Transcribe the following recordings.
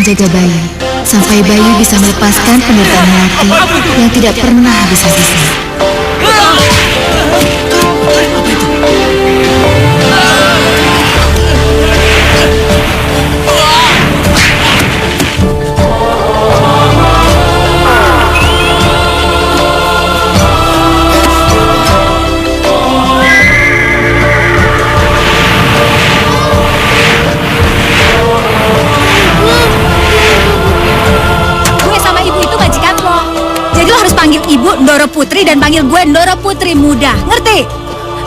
menjaga Bayu, sampai Bayu bisa melepaskan penderitaan Melati yang tidak pernah habis-habisnya. Ibu Ndoro Putri dan panggil gue Ndoro Putri Muda, ngerti?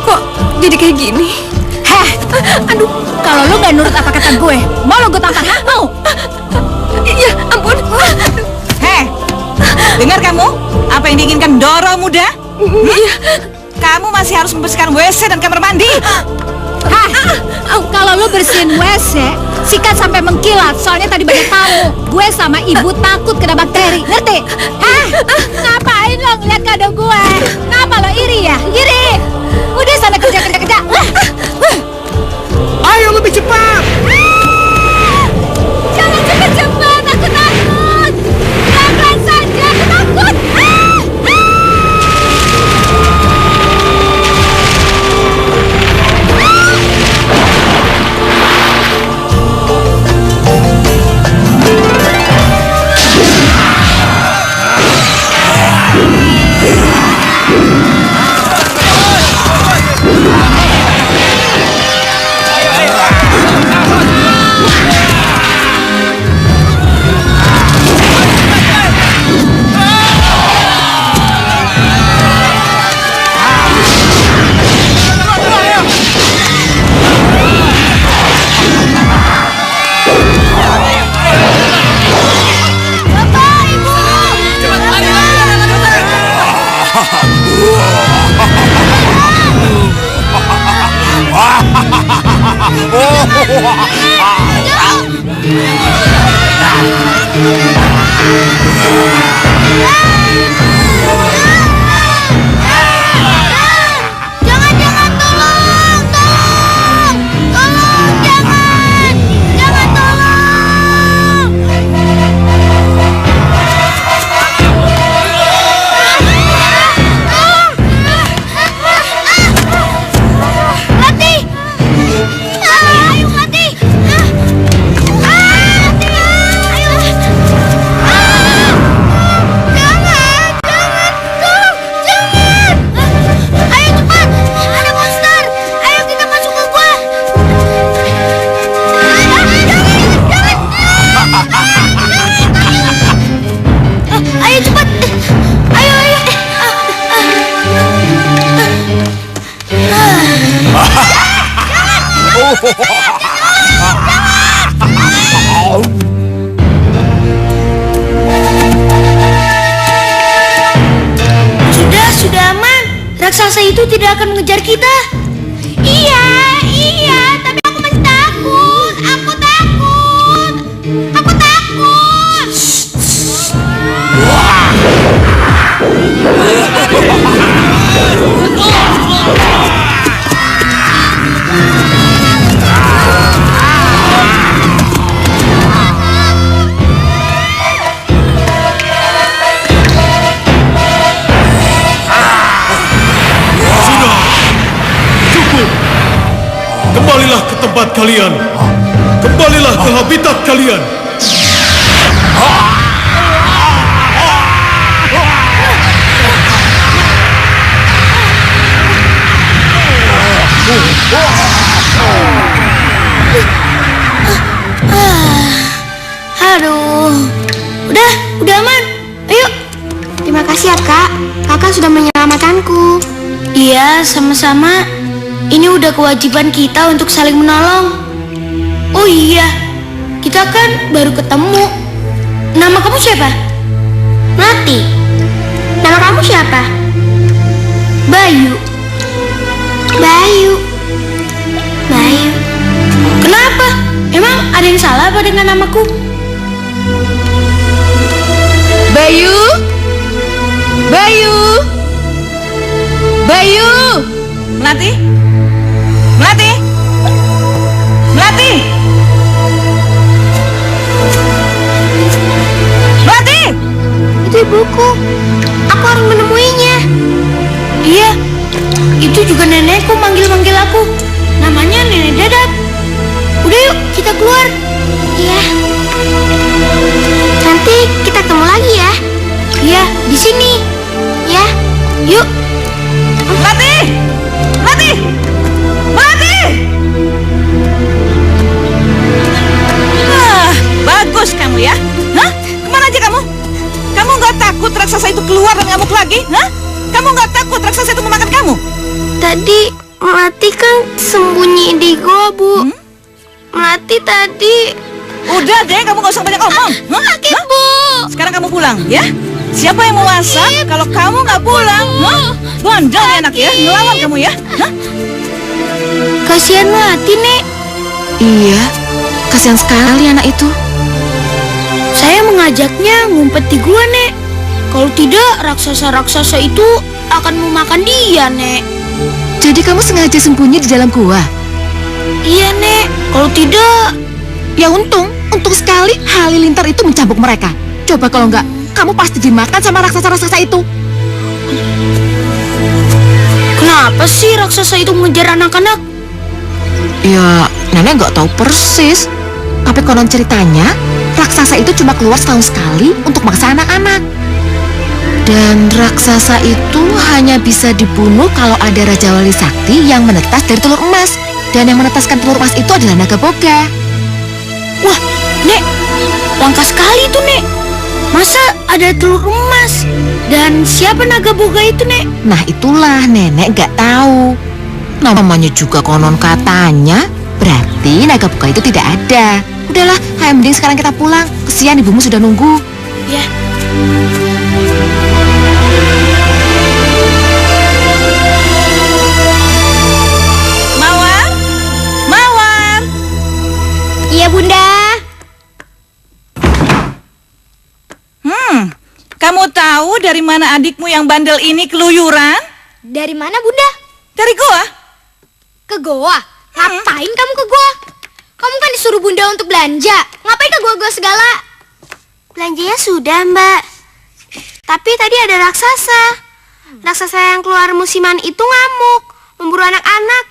Kok jadi kayak gini? Heh, aduh, kalau lu gak nurut apa kata gue, mau lo gue tampar, mau? Iya, ampun. Heh, dengar kamu? Apa yang diinginkan Ndoro Muda? Iya. Kamu masih harus membersihkan WC dan kamar mandi. Heh, kalau lu bersihin WC, sikat sampai mengkilat, soalnya tadi banyak tamu. Gue sama ibu takut kena bakteri, ngerti? Hah? Ngapain lo ngeliat kado gue? Kenapa lo iri ya? Iri! Udah sana kerja. Ayo lebih cepat! Jangan cepet-cepet, aku takut! Pelan-pelan saja, aku takut! Sudah aman. Raksasa itu tidak akan mengejar kita. Iya, tapi aku masih takut. Aku takut. Kembalilah ke tempat kalian. Kembalilah ke habitat kalian. Aduh. Udah aman. Ayo. Terima kasih ya, Kak. Kakak sudah menyelamatkanku. Iya, sama-sama. Ini udah kewajiban kita untuk saling menolong. Oh iya, kita kan baru ketemu. Nama kamu siapa? Melati. Nama kamu siapa? Bayu. Bayu. Kenapa? Emang ada yang salah apa dengan namaku? Bayu. Melati. ibuku. Aku harus menemuinya. Iya, itu juga nenekku manggil-manggil aku. Namanya Nenek Dadap. Udah yuk, kita keluar. Iya. Nanti kita ketemu lagi ya. Iya, di sini. Ya. Yuk. Melati! Melati! Melati! Bagus kamu ya. Hah? Kemana aja kamu? Kamu nggak takut raksasa itu keluar dan ngamuk lagi? Hah? Kamu nggak takut raksasa itu memakan kamu? Tadi Melati kan sembunyi di goa, Bu. Melati tadi... Udah deh, kamu nggak usah banyak ngomong. Sakit, Bu. Sekarang kamu pulang ya. Siapa yang mau masak kalau kamu nggak pulang? Hah? Bandel ya anak ya, ngelawan kamu ya. Hah? Kasihan Melati, Nek. Iya, kasihan sekali anak itu. Saya mengajaknya ngumpet di gua, Nek. Kalau tidak, raksasa-raksasa itu akan memakan dia, Nek. Jadi kamu sengaja sembunyi di dalam gua? Iya, Nek. Kalau tidak... Ya untung sekali Halilintar itu mencambuk mereka. Coba kalau enggak, kamu pasti dimakan sama raksasa-raksasa itu. Kenapa sih raksasa itu mengejar anak-anak? Ya, nenek nggak tahu persis. Tapi konon ceritanya, raksasa itu cuma keluar setahun sekali untuk maksa anak-anak. Dan raksasa itu hanya bisa dibunuh kalau ada Raja Wali Sakti yang menetas dari telur emas. Dan yang menetaskan telur emas itu adalah naga boga. Wah, Nek, langka sekali itu, Nek. Masa ada telur emas? Dan siapa naga boga itu, Nek? Nah itulah nenek nggak tahu. Namanya juga konon katanya, berarti naga boga itu tidak ada. Udahlah, ayo mending sekarang kita pulang. Kesian ibumu sudah nunggu. Ya. Mawar? Mawar! Iya, Bunda. Kamu tahu dari mana adikmu yang bandel ini keluyuran? Dari mana, Bunda? Dari gua. Ke goa? Ngapain kamu ke goa? Kamu kan disuruh Bunda untuk belanja. Ngapain ke goa-goa segala? Belanjanya sudah, Mbak. Tapi tadi ada raksasa. Raksasa yang keluar musiman itu ngamuk, memburu anak-anak.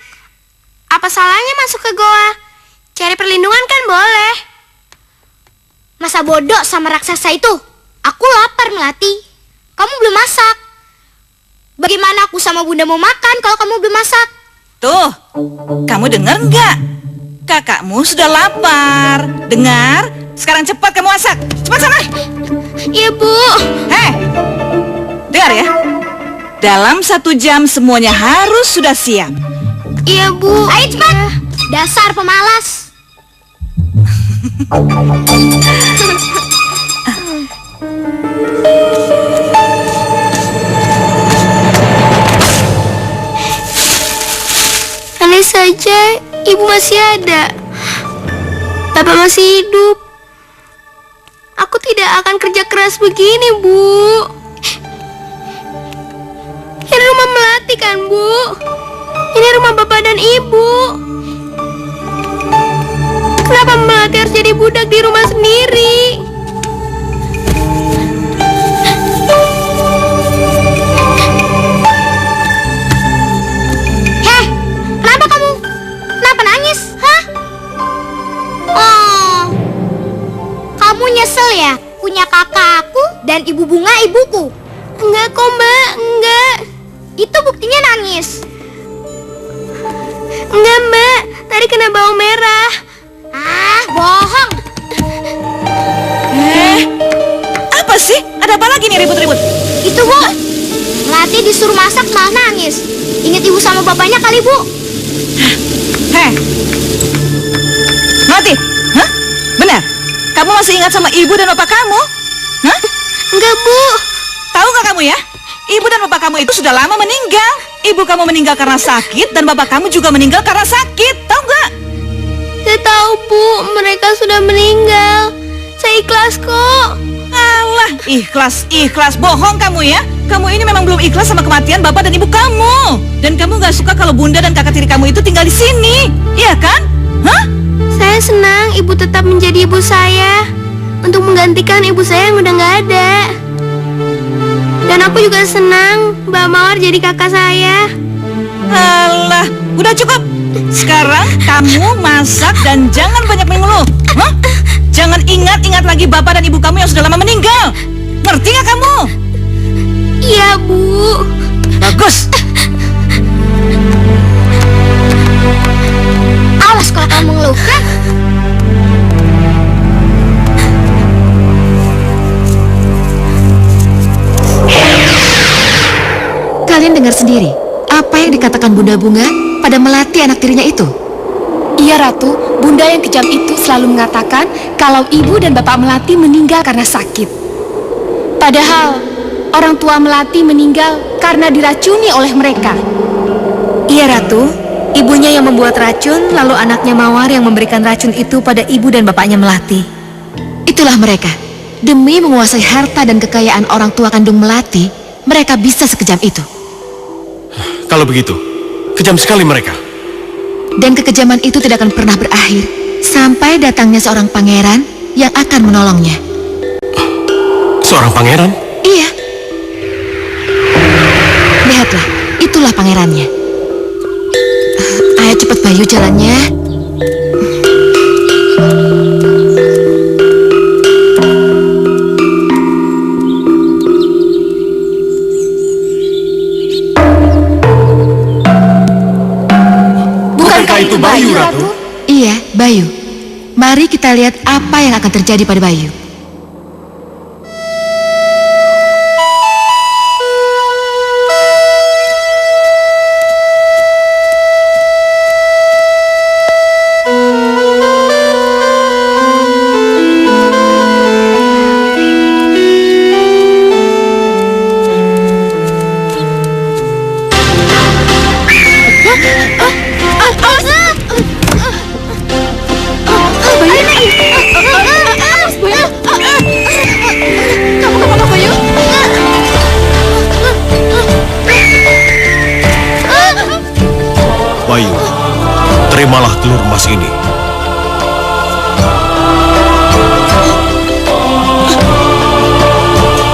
Apa salahnya masuk ke goa? Cari perlindungan kan boleh. Masa bodoh sama raksasa itu? Aku lapar, Melati. Kamu belum masak. Bagaimana aku sama Bunda mau makan kalau kamu belum masak? Tuh, kamu dengar nggak? Kakakmu sudah lapar. Dengar? Sekarang cepat kamu masak. Cepat sana. Iya, Bu. Hei, dengar ya. Dalam 1 jam semuanya harus sudah siap. Iya, Bu. Ayo cepat. Dasar pemalas. Andai saja Ibu masih ada, Bapak masih hidup, aku tidak akan kerja keras begini, Bu. Ini rumah Melati kan, Bu? Ini rumah Bapak dan Ibu. Kenapa Melati harus jadi budak di rumah sendiri? Heh, kenapa kamu? Kenapa nangis? Hah? Oh, kamu nyesel ya punya kakak aku dan ibu bunga ibuku? Enggak kok, Mbak, enggak. Itu buktinya nangis. Enggak, Mbak, tadi kena bawang merah. Ah, bohong. Apa sih? Ada apa lagi nih ribut-ribut? Itu, Bu. Melati disuruh masak malah nangis. Ingat ibu sama bapaknya kali, Bu. Hei, Melati, hah? Benar? Kamu masih ingat sama ibu dan bapak kamu? Hah? Enggak, Bu. Tahu nggak kamu ya? Ibu dan bapak kamu itu sudah lama meninggal. Ibu kamu meninggal karena sakit dan bapak kamu juga meninggal karena sakit. Tahu nggak? Saya tahu, Bu. Mereka sudah meninggal. Saya ikhlas kok. Alah, ikhlas. Bohong kamu ya. Kamu ini memang belum ikhlas sama kematian bapak dan ibu kamu. Dan kamu nggak suka kalau bunda dan kakak tiri kamu itu tinggal di sini. Iya kan? Hah? Saya senang ibu tetap menjadi ibu saya untuk menggantikan ibu saya yang udah nggak ada. aku juga senang Mbak Mawar jadi kakak saya. Alah, udah cukup. Sekarang kamu masak dan jangan banyak mengeluh. Hah? Jangan ingat-ingat lagi bapak dan ibu kamu yang sudah lama meninggal. Ngerti nggak kamu? Iya, Bu. Bagus. Awas kalau kamu ngeluhkan. Kalian dengar sendiri apa yang dikatakan Bunda Bunga pada Melati anak tirinya itu. Iya Ratu, Bunda yang kejam itu selalu mengatakan kalau ibu dan bapak Melati meninggal karena sakit. Padahal orang tua Melati meninggal karena diracuni oleh mereka. Iya Ratu, ibunya yang membuat racun, lalu anaknya Mawar yang memberikan racun itu pada ibu dan bapaknya Melati. Itulah mereka. Demi menguasai harta dan kekayaan orang tua kandung Melati, mereka bisa sekejam itu. Kalau begitu, kejam sekali mereka. Dan kekejaman itu tidak akan pernah berakhir sampai datangnya seorang pangeran yang akan menolongnya. Seorang pangeran? Iya. Lihatlah, itulah pangerannya. Ayo cepat Bayu jalannya. Bukankah itu Bayu, Ratu? Iya, Bayu. Mari kita lihat apa yang akan terjadi pada Bayu. Bayu, terimalah telur emas ini.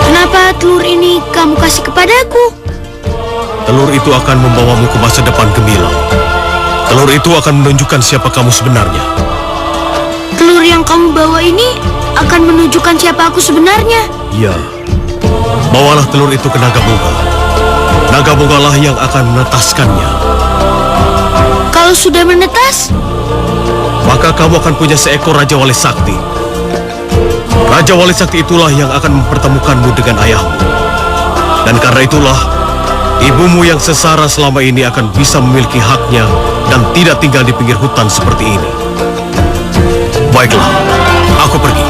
Kenapa telur ini kamu kasih kepadaku? Telur itu akan membawamu ke masa depan gemilang. Telur itu akan menunjukkan siapa kamu sebenarnya. Telur yang kamu bawa ini akan menunjukkan siapa aku sebenarnya. Ya, bawalah telur itu ke Naga Bunga. Naga Bunga lah yang akan menetaskannya. Kalau sudah menetas, Maka kamu akan punya seekor Raja Wali Sakti. Raja Wali Sakti itulah yang akan mempertemukanmu dengan ayahmu. Dan karena itulah, ibumu yang sesara selama ini akan bisa memiliki haknya dan tidak tinggal di pinggir hutan seperti ini. Baiklah, aku pergi.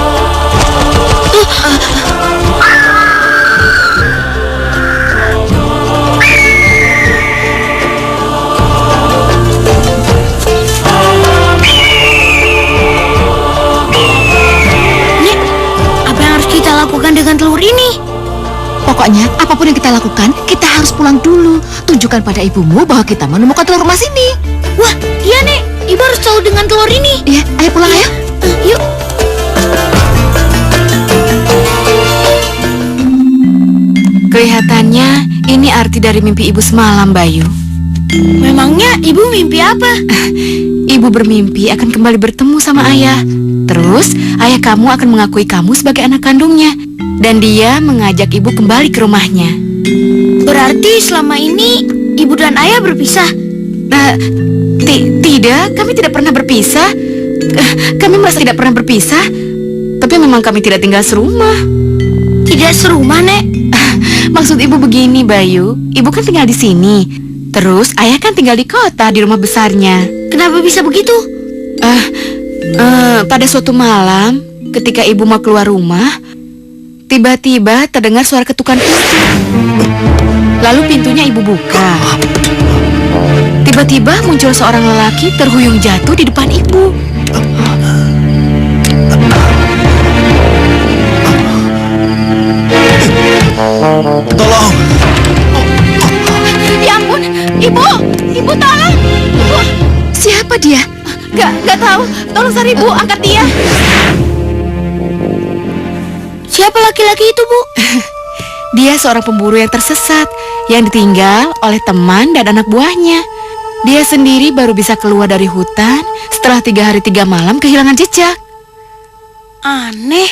Nek, apa yang harus kita lakukan dengan telur ini? Pokoknya, apapun yang kita lakukan, kita harus pulang dulu. Tunjukkan pada ibumu bahwa kita menemukan telur emas ini. Wah, iya Nek, ibu harus tahu dengan telur ini. Iya, ayo pulang ayo. Yuk. Kelihatannya ini arti dari mimpi ibu semalam, Bayu. Memangnya ibu mimpi apa? Ibu bermimpi akan kembali bertemu sama ayah. Terus, ayah kamu akan mengakui kamu sebagai anak kandungnya. Dan dia mengajak ibu kembali ke rumahnya. Berarti selama ini ibu dan ayah berpisah. Tidak, kami tidak pernah berpisah. Kami merasa tidak pernah berpisah. Tapi memang kami tidak tinggal serumah. Tidak serumah, Nek. Maksud ibu begini, Bayu. Ibu kan tinggal di sini. Terus ayah kan tinggal di kota, di rumah besarnya. Kenapa bisa begitu? Pada suatu malam, ketika ibu mau keluar rumah, tiba-tiba terdengar suara ketukan pintu. Lalu pintunya ibu buka. Tiba-tiba muncul seorang lelaki terhuyung jatuh di depan ibu. Tolong! Ya ampun, ibu tolong. Ibu, Siapa dia? nggak tahu. Tolong cari ibu, angkat dia. Siapa laki-laki itu, Bu? Dia seorang pemburu yang tersesat, yang ditinggal oleh teman dan anak buahnya. Dia sendiri baru bisa keluar dari hutan setelah 3 hari 3 malam kehilangan jejak. Aneh,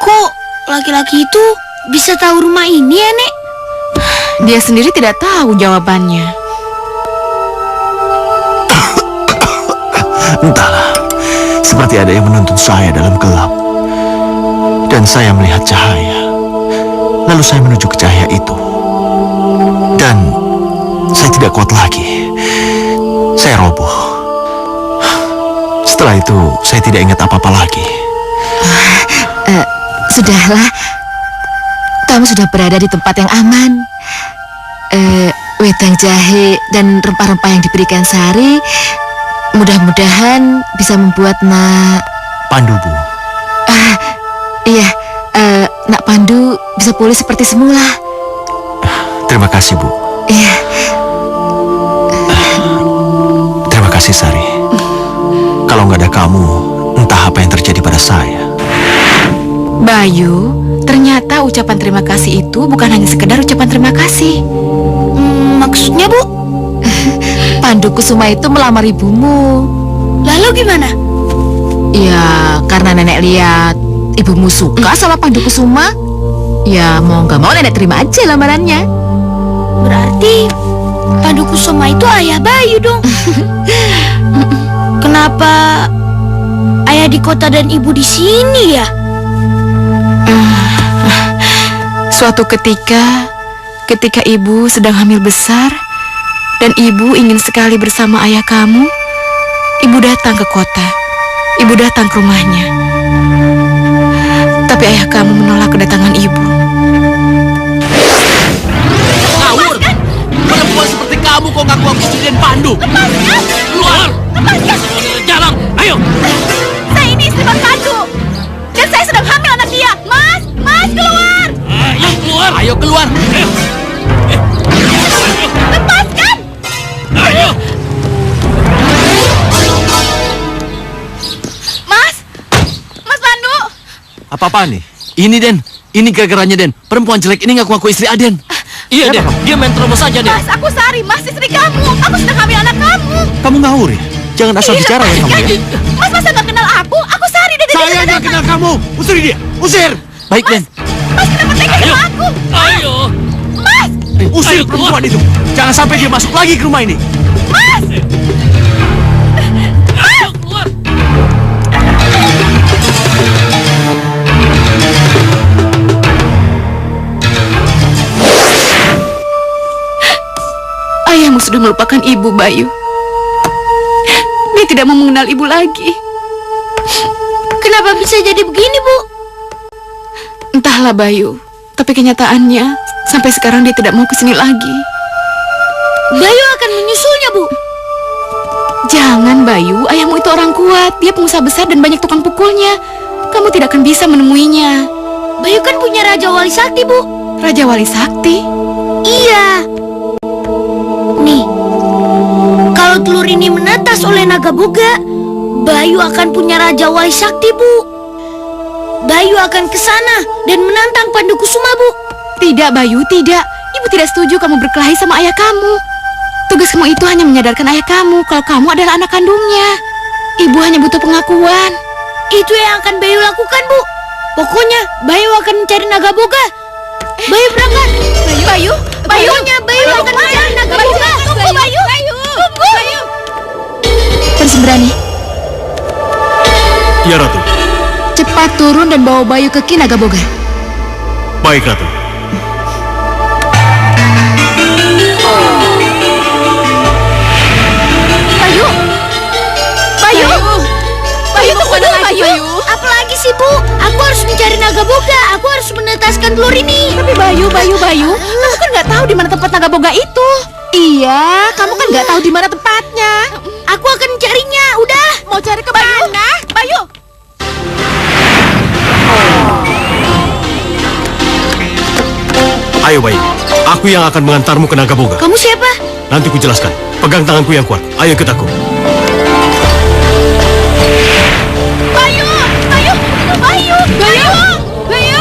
kok laki-laki itu bisa tahu rumah ini ya, Nek? Dia sendiri tidak tahu jawabannya. Entahlah, seperti ada yang menuntun saya dalam gelap. Dan saya melihat cahaya. Lalu saya menuju ke cahaya itu. Dan saya tidak kuat lagi. Saya roboh. Setelah itu, saya tidak ingat apa-apa lagi. Sudahlah, kamu sudah berada di tempat yang aman. Wedang jahe dan rempah-rempah yang diberikan Sari mudah-mudahan bisa membuat Nak Pandu, Bu. Iya, Nak Pandu bisa pulih seperti semula. Terima kasih, Bu. Iya. Terima kasih, Sari. Kalau nggak ada kamu, entah apa yang terjadi pada saya. Bayu, ternyata ucapan terima kasih itu bukan hanya sekedar ucapan terima kasih. Maksudnya, Bu? Pandu Kusuma itu melamar ibumu. Lalu gimana? Ya, karena nenek lihat ibumu suka sama Pandu Kusuma, ya mau nggak mau nenek terima aja lamarannya. Berarti Pandu Kusuma itu ayah Bayu dong. Kenapa ayah di kota dan ibu di sini ya? Suatu ketika ibu sedang hamil besar dan ibu ingin sekali bersama ayah kamu, ibu datang ke kota. Ibu datang ke rumahnya. Tapi ayah kamu menolak kedatangan ibu. Ngawur! Perempuan seperti kamu kok ngaku-ngaku istri dan Pandu? Lepaskan! Keluar! Lepaskan! Jalan! Ayo! Saya ini istri Mas Pandu. Dan saya sedang hamil anak dia. Mas! Mas, keluar! Ayo keluar! Ayo keluar! Ayo! Lepaskan! Ayo! Mas! Mas Pandu! Apa-apaan nih? Ini Den, ini gara-garanya Den. Perempuan jelek ini ngaku-ngaku istri Aden. Iya Den, dia main terobos saja Den. Mas, aku Sari, Mas istri kamu. Aku sedang hamil anak kamu. Kamu ngawur ya? Jangan asal bicara ya kamu ya. Mas masa nggak kenal aku? Aku Sari dari Saya nggak kenal kamu. Usir dia, usir. Baik Den. Mas kenapa tega sama aku? Ayo! Mas! Usir Ayo, keluar. perempuan itu. Jangan sampai dia masuk lagi ke rumah ini. Mas! Ayo keluar! Ayahmu sudah melupakan ibu, Bayu. Dia tidak mau mengenal ibu lagi. Kenapa bisa jadi begini, Bu? Entahlah, Bayu. Tapi kenyataannya, sampai sekarang dia tidak mau kesini lagi. Bayu akan menyusulnya, Bu. Jangan, Bayu. Ayahmu itu orang kuat. Dia pengusaha besar dan banyak tukang pukulnya. Kamu tidak akan bisa menemuinya. Bayu kan punya Raja Wali Sakti, Bu. Raja Wali Sakti? Iya. Nih, kalau telur ini menetas oleh naga boga, Bayu akan punya Raja Wali Sakti, Bu. Bayu akan ke sana dan menantang Pandu Kusuma, Bu. Tidak, Bayu, tidak. Ibu tidak setuju kamu berkelahi sama ayah kamu. Tugasmu itu hanya menyadarkan ayah kamu kalau kamu adalah anak kandungnya. Ibu hanya butuh pengakuan. Itu yang akan Bayu lakukan, Bu. Pokoknya Bayu akan mencari naga boga. Bayu berangkat. Bayu! Pokoknya Bayu akan mencari naga boga. Tunggu, Bayu! Tunggu! Bayu! Persembrani, Ya Ratu. cepat turun dan bawa Bayu ke Kinagaboga. Baik Ratu. Bayu! Bayu! Bayu, tunggu dulu, Bayu! Apalagi sih, Bu? Aku harus mencari naga boga. Aku harus menetaskan telur ini. Tapi Bayu, kamu kan nggak tahu di mana tempat naga boga itu. Iya, kamu kan nggak tahu di mana tempatnya. Aku akan mencarinya. Udah. Mau cari ke mana? Bayu! Ayo baik, aku yang akan mengantarmu ke Nagaboga. Kamu siapa? Nanti ku jelaskan. Pegang tanganku yang kuat. Ayo ikut aku. Bayu! Bayu! Bayu! Bayu! Bayu!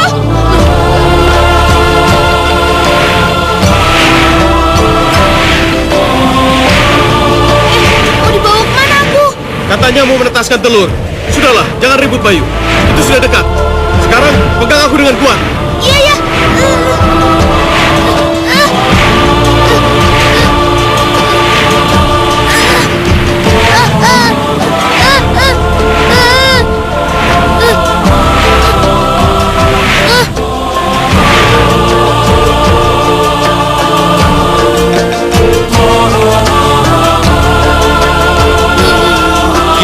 Katanya mau menetaskan telur. Sudahlah, jangan ribut Bayu. Itu sudah dekat. Sekarang pegang aku dengan kuat. Iya, ya.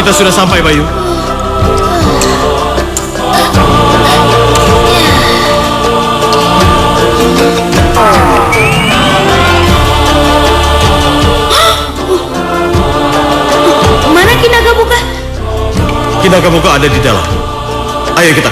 Kita sudah sampai, Bayu. Mana Kinagabuga? Kinagabuga ada di dalam. Ayo kita.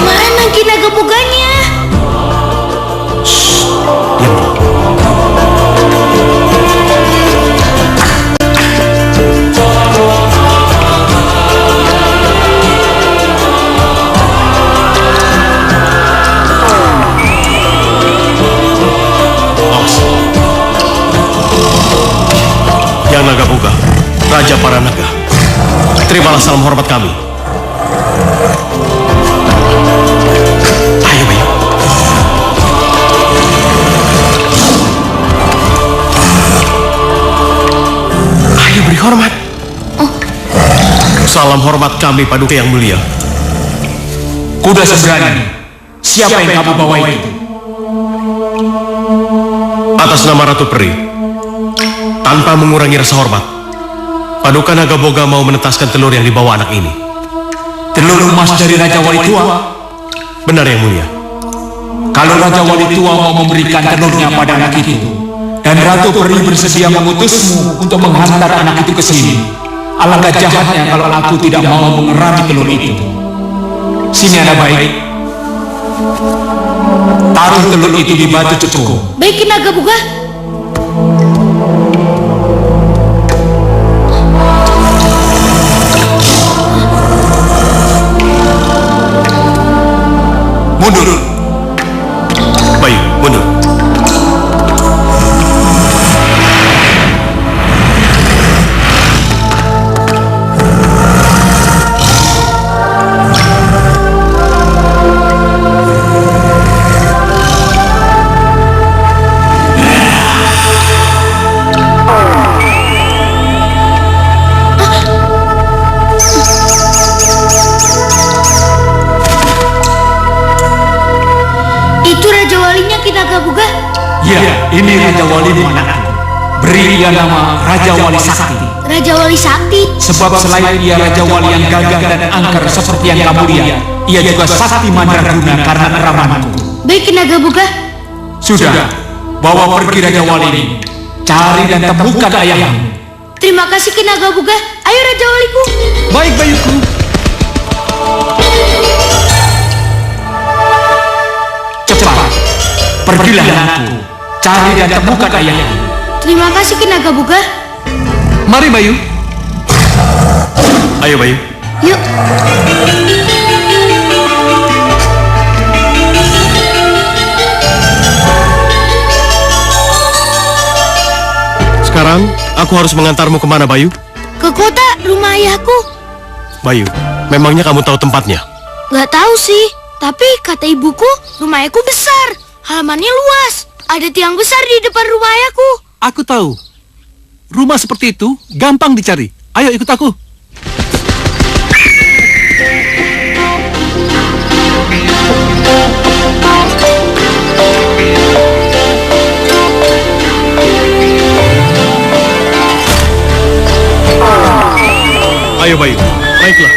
Mana Kinagabuganya? Awas. Yang Nagabuga, Raja para Naga. Terimalah salam hormat kami. Ayo, Bayu. Ayo beri hormat. Salam hormat kami, Paduka yang mulia. Kuda seberani. Siapa yang kamu bawa itu? Atas nama Ratu Peri, tanpa mengurangi rasa hormat, Paduka Nagaboga mau menetaskan telur yang dibawa anak ini. Telur emas dari Raja Wali Tua. Benar yang mulia. Kalau Raja Wali Tua mau memberikan telurnya pada anak itu, dan Ratu Peri bersedia mengutusmu untuk menghantar anak itu ke sini, alangkah jahatnya kalau aku tidak mau mengerami telur itu. Sini anak baik. Taruh telur itu di batu cukup. Baik Kinagabuga. Mundur. Bayu, mundur. Itu Raja Walinya Kinagabuga. Ya, ini Raja Walimu anakku. Beri ia nama Raja Wali Sakti. Raja Wali Sakti. Sebab selain ia Raja Wali yang gagah dan angker seperti yang kamu lihat, ia juga sakti mandraguna karena keramanku. Baik Kinagabuga. Sudah, bawa pergi Raja Wali ini. Cari dan temukan ayahmu. Terima kasih Kinagabuga. Ayo Raja Waliku. Baik, Bayuku. Cepat, pergilah anakku. Cari dan temukan ayahmu. Terima kasih Kinagabuga. Mari, Bayu. Ayo Bayu. Yuk. Sekarang aku harus mengantarmu kemana Bayu? Ke kota rumah ayahku. Bayu, memangnya kamu tahu tempatnya? Gak tahu sih. Tapi kata ibuku rumah ayahku besar. Halamannya luas. Ada tiang besar di depan rumah ayahku. Aku tahu. Rumah seperti itu gampang dicari. Ayo ikut aku. Ayo Bayu, naiklah.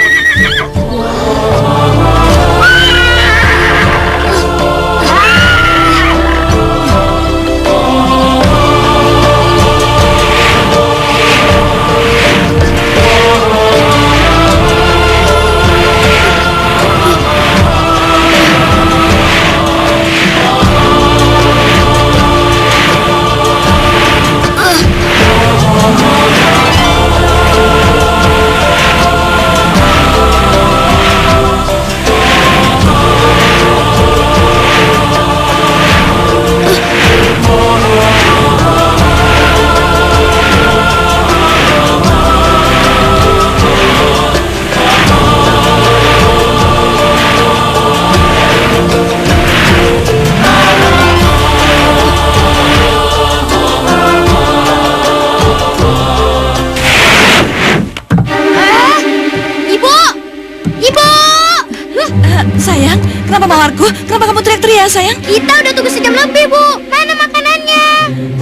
Sayang, kenapa mawarku? Kenapa kamu teriak-teriak, sayang? Kita udah tunggu sejam lebih, Bu. Mana makanannya?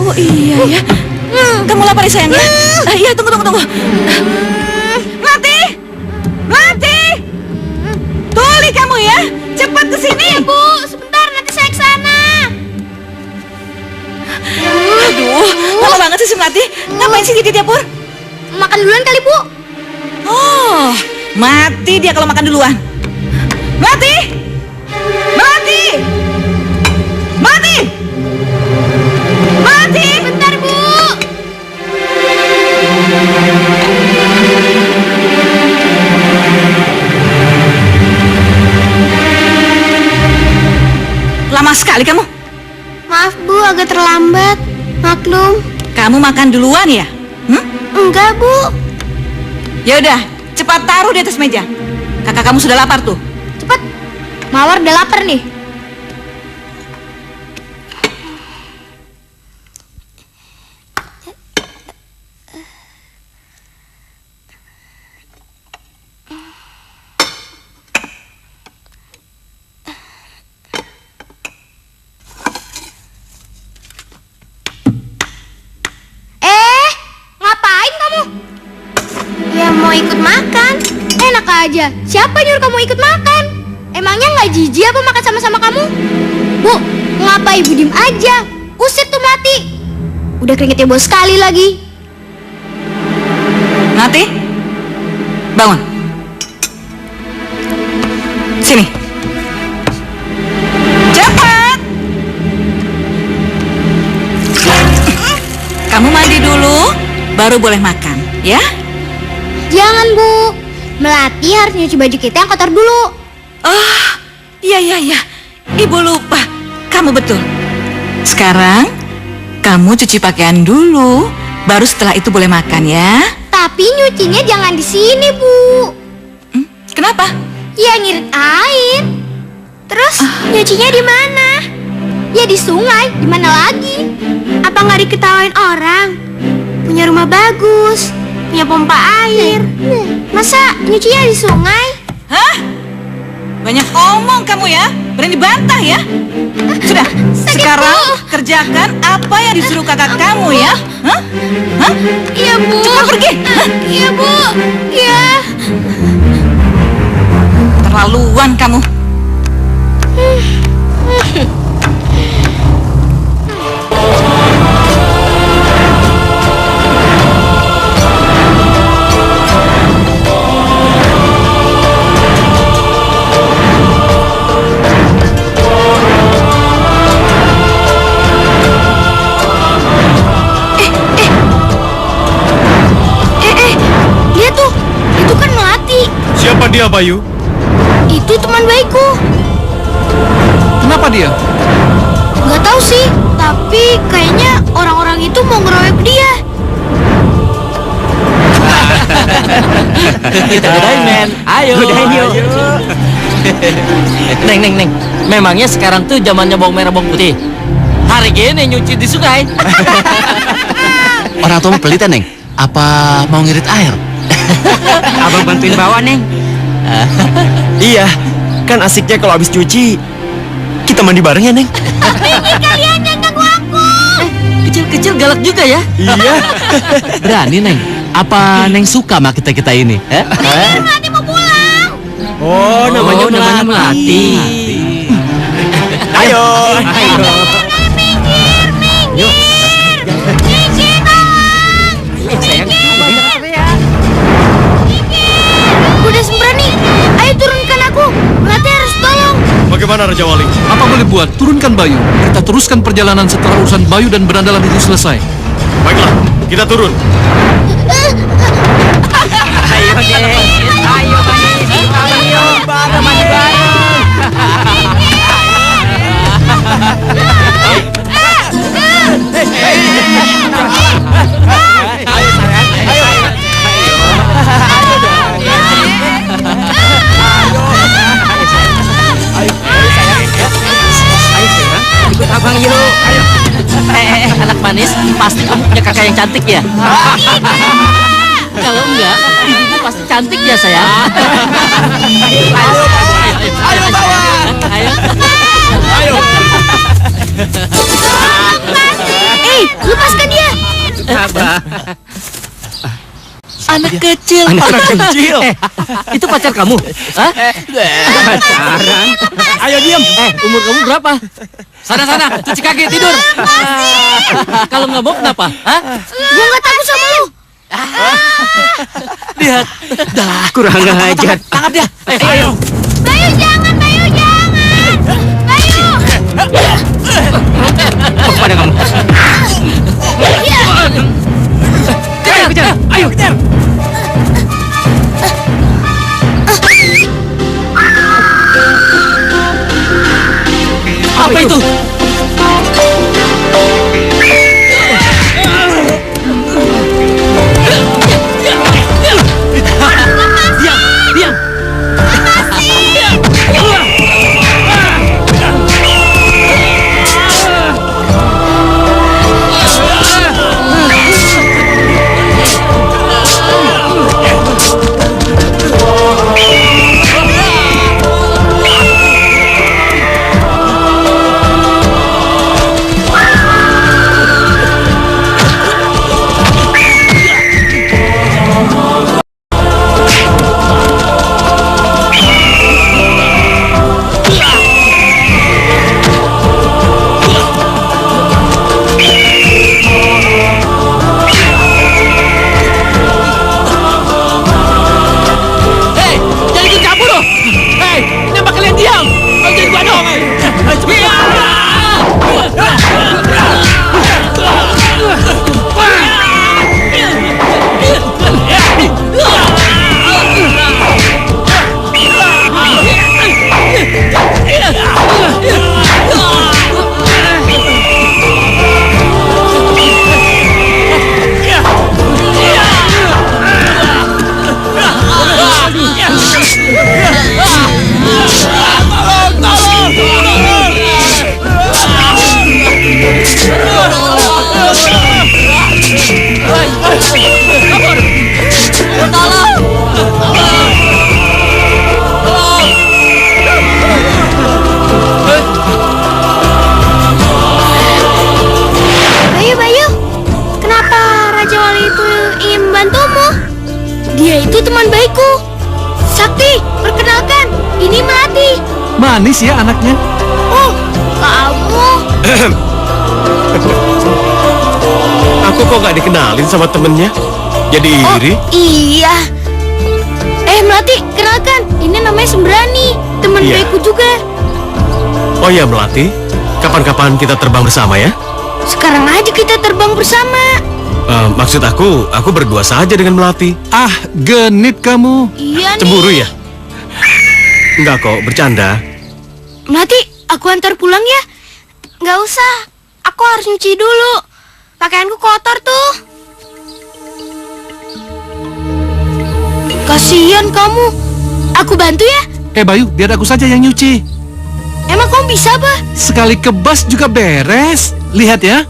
Oh iya ya. Kamu lapar ya, sayang ya? Iya, tunggu. Melati! Melati! Tuli kamu ya, cepat ke sini. Bu, sebentar nanti saya ke sana. Aduh, lama banget sih si Melati. Ngapain sih di dapur? Makan duluan kali, Bu. Oh, mati dia kalau makan duluan. Melati! Melati! Melati! Melati! Bentar, Bu. Lama sekali kamu. Maaf, Bu, agak terlambat. Maklum. Kamu makan duluan ya? Enggak, Bu. Ya udah, cepat taruh di atas meja. Kakak kamu sudah lapar tuh. Cepat. Mawar udah lapar nih. Ngapain kamu? Ya mau ikut makan. Enak aja. Siapa nyuruh kamu ikut makan? Emangnya nggak jijik apa makan sama-sama kamu? Bu, ngapa ibu diem aja? Usir tuh Melati. Udah keringetnya bau sekali lagi. Melati, bangun. Sini. Cepat. Kamu mandi dulu, baru boleh makan, ya? Jangan, Bu. Melati harus nyuci baju kita yang kotor dulu. Oh, iya. Ibu lupa. Kamu betul. Sekarang, kamu cuci pakaian dulu, baru setelah itu boleh makan, ya? Tapi nyucinya jangan di sini, Bu. Kenapa? Ya ngirit air. Terus nyucinya di mana? Ya di sungai. Di mana lagi? Apa nggak diketawain orang? Punya rumah bagus, punya pompa air. Masa nyucinya di sungai? Hah? Banyak omong kamu ya, berani bantah ya? Sudah, sekarang kerjakan apa yang disuruh kakak kamu ya? Hah? Iya, Bu. Cepat pergi. Iya, Bu. Iya. Terlaluan kamu. Lihat tuh, itu kan Melati. Siapa dia, Bayu? Itu teman baikku. Kenapa dia? Nggak tahu sih, tapi kayaknya orang-orang itu mau ngeroyok dia. Kita godain, men. Ayo. Godain yuk. Neng. Memangnya sekarang tuh zamannya bawang merah bawang putih. Hari gini nyuci di sungai. Orang tua mau pelita, Neng. Apa mau ngirit air? Abang bantuin bawa, Neng. Iya, kan asiknya kalau habis cuci kita mandi bareng ya, Neng. Kalian yang ganggu aku. Kecil-kecil galak juga ya. Iya. Berani, Neng. Apa Neng suka sama kita ini? Melati mau pulang. Oh, namanya Melati. Ayo. Minggir. Minggir, tolong. Udah sembrani. Ayo turunkan aku. Melati harus tolong. Bagaimana Raja Wali? Apa boleh buat? Turunkan Bayu. Kita teruskan perjalanan setelah urusan Bayu dan berandalan itu selesai. Baiklah, kita turun. Ayo, mandi bareng. Ikut abang yuk. Anak manis, pasti kamu punya kakak yang cantik ya? Kalau enggak, ibumu pasti cantik ya sayang. Ayo. Anak kecil. Itu pacar kamu? Hah? Pacaran? Ayo diam. Umur kamu berapa? Sana, cuci kaki, tidur. Kalau nggak mau kenapa? Hah? Gua nggak takut sama lu. Lihat. Dah, kurang ajar. Tangkap dia. Ayo. Bayu jangan, Bayu jangan. Bayu. Kepada kamu. Kejar. Ayo, kejar. Apa itu? Diam. Bayu, kenapa Raja Wali itu ingin membantumu? Dia itu teman baikku. Sakti, perkenalkan, ini Melati. Manis ya anaknya. Oh, kamu. Aku kok gak dikenalin sama temennya? Jadi iri? Iya. Melati, kenalkan, ini namanya Sembrani, teman Iya. baikku juga. Oh ya Melati, kapan-kapan kita terbang bersama ya? Sekarang aja kita terbang bersama. Maksud aku berdua saja dengan Melati. Ah, genit kamu. Iya nih. Cemburu ya? Enggak kok, bercanda. Melati, aku antar pulang ya. Nggak usah, aku harus nyuci dulu. Pakaianku kotor tuh. Kasihan kamu. Aku bantu ya. Bayu, biar aku saja yang nyuci. Emang kamu bisa, Bah? Sekali kebas juga beres. Lihat ya.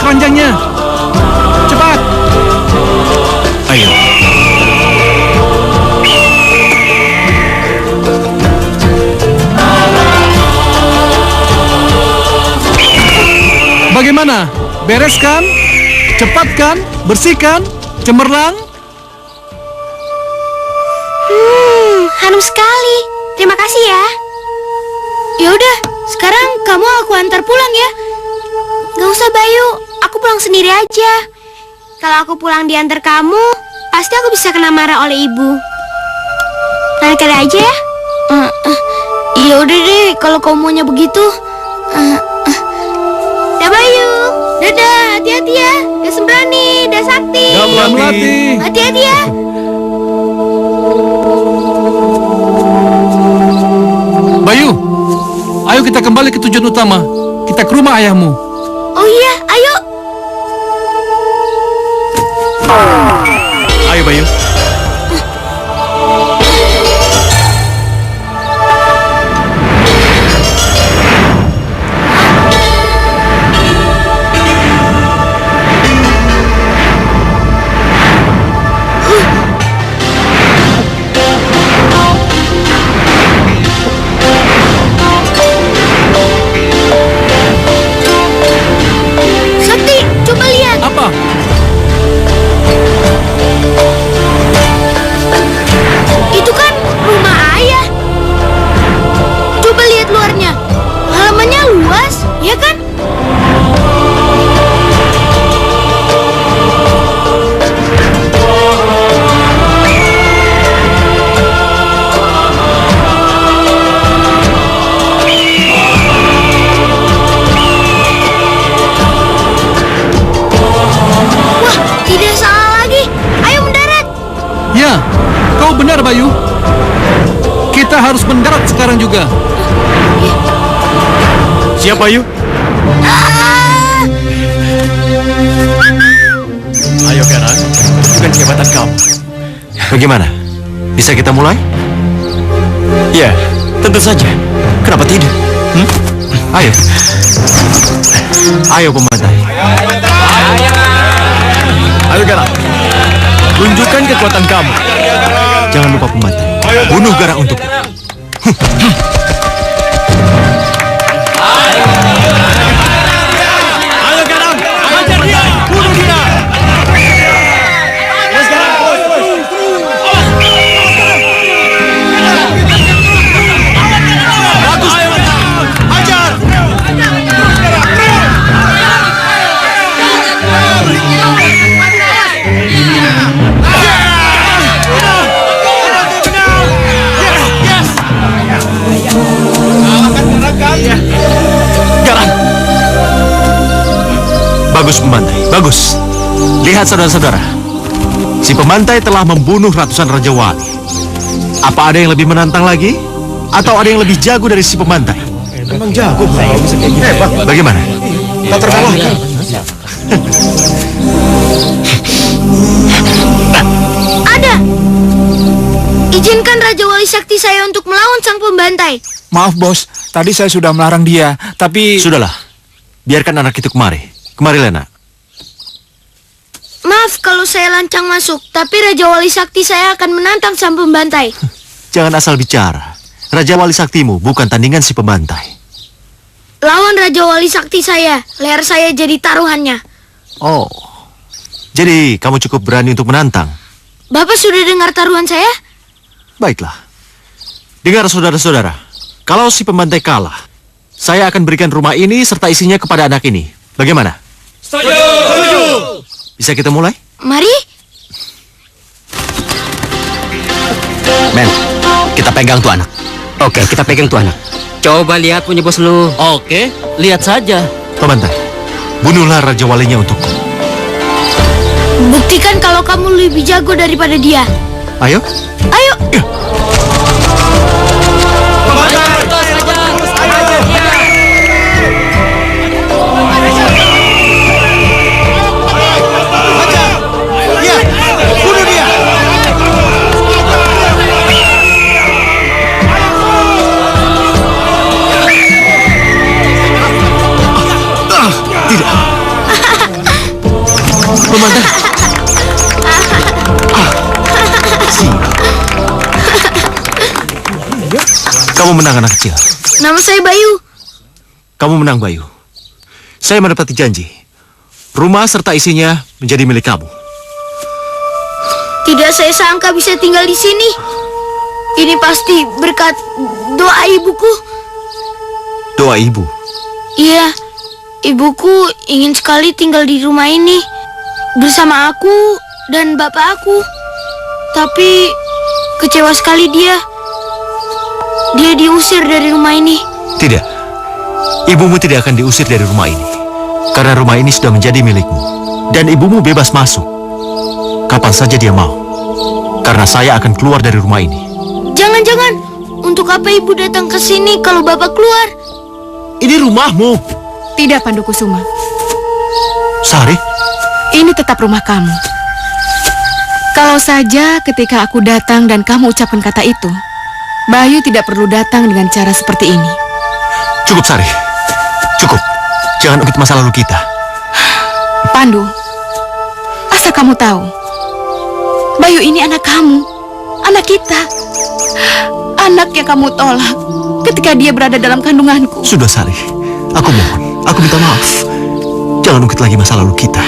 Keranjangnya. Cepat. Ayo. Bagaimana? Beres kan? Cepat kan? Bersih kan? Cemerlang? Harum sekali. Terima kasih ya. Ya udah, sekarang kamu aku antar pulang ya. Gak usah Bayu, aku pulang sendiri aja. Kalau aku pulang diantar kamu, pasti aku bisa kena marah oleh ibu. Lain kali aja ya. Iya udah deh, kalau kamu maunya begitu. Dah Bayu. Dadah, hati-hati ya. Dah Sembrani, dah Sakti. Dah Melati. Hati-hati ya. Bayu, ayo kita kembali ke tujuan utama. Kita ke rumah ayahmu. Oh iya, ayo. Ayo Bayu. Sakti, coba lihat. Apa? Itu kan rumah ayah. Coba lihat luarnya. Halamannya luas, ya kan? Wah, tidak salah lagi. Ayo mendarat. Ya, kau benar Bayu. Kita harus mendarat sekarang juga. Siap Bayu? Ayo Garang, tunjukkan kehebatan kamu. Bagaimana? Bisa kita mulai? Ya, tentu saja. Kenapa tidak? Ayo. Ayo pembantai. Ayo Garang, tunjukkan kekuatan kamu. Jangan lupa pembantai. Bunuh Garang untukku. Ayo Garang, hajar dia, bunuh dia. Bagus, hajar. Garang. Bagus pembantai, bagus. Lihat saudara-saudara. Si pembantai telah membunuh ratusan Raja Wali. Apa ada yang lebih menantang lagi? Atau ada yang lebih jago dari si pembantai? Emang jago, bisa kayak gini. Hebat. Bagaimana? Tak terkalahkan. Ada. Izinkan Raja Wali Sakti saya untuk melawan sang pembantai. Maaf bos, tadi saya sudah melarang dia, tapi... Sudahlah. Biarkan anak itu kemari. Kemari Lena. Maaf kalau saya lancang masuk, tapi Raja Wali Sakti saya akan menantang sang pembantai. Jangan asal bicara. Raja Wali Saktimu bukan tandingan si pembantai. Lawan Raja Wali Sakti saya, leher saya jadi taruhannya. Oh. Jadi kamu cukup berani untuk menantang? Bapak sudah dengar taruhan saya? Baiklah. Dengar saudara-saudara. Kalau si pembantai kalah, saya akan berikan rumah ini serta isinya kepada anak ini. Bagaimana? Setuju. Bisa kita mulai? Mari. Men, kita pegang tuh anak. Oke, kita pegang tuh anak. Coba lihat punya bos lu. Oke, lihat saja. Pembantai, bunuhlah Raja Walinya untukku. Buktikan kalau kamu lebih jago daripada dia. Ayo. Ayo. Pembantai. Kamu menang anak kecil. Nama saya Bayu. Kamu menang Bayu. Saya mendapati janji. Rumah serta isinya menjadi milik kamu. Tidak saya sangka bisa tinggal di sini. Ini pasti berkat doa ibuku. Doa ibu. Iya, ibuku ingin sekali tinggal di rumah ini bersama aku dan bapak aku. Tapi kecewa sekali dia. Dia diusir dari rumah ini. Tidak. Ibumu tidak akan diusir dari rumah ini. Karena rumah ini sudah menjadi milikmu. Dan ibumu bebas masuk kapan saja dia mau. Karena saya akan keluar dari rumah ini. Jangan-jangan, untuk apa ibu datang ke sini kalau bapak keluar? Ini rumahmu. Tidak, Pandukusuma. Sari, Ini tetap rumah kamu. Kalau saja ketika aku datang dan kamu ucapkan kata itu, Bayu tidak perlu datang dengan cara seperti ini. cukup Sari. Cukup. Jangan ungkit masa lalu kita. Pandu, asal kamu tahu, Bayu ini anak kamu, anak kita. Anak yang kamu tolak ketika dia berada dalam kandunganku. Sudah Sari, aku mohon, aku minta maaf. Jangan ungkit lagi masa lalu kita.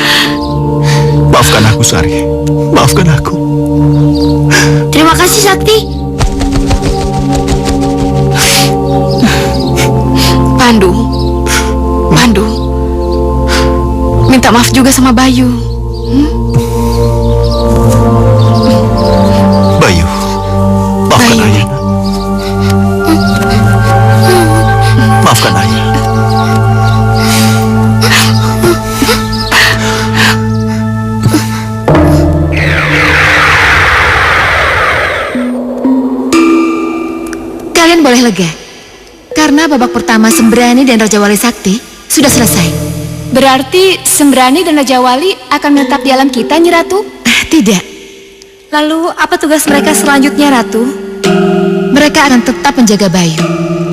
Maafkan aku Sari, maafkan aku. Terima kasih Sakti. Pandu, minta maaf juga sama Bayu. Bayu, maafkan Bayu. ayah. Maafkan ayah. Kalian boleh lega, karena babak pertama Sembrani dan Raja Wali Sakti sudah selesai. Berarti Sembrani dan Raja Wali akan menetap di alam kita, Nyi Ratu? Tidak, Lalu apa tugas mereka selanjutnya, Ratu? mereka akan tetap menjaga Bayu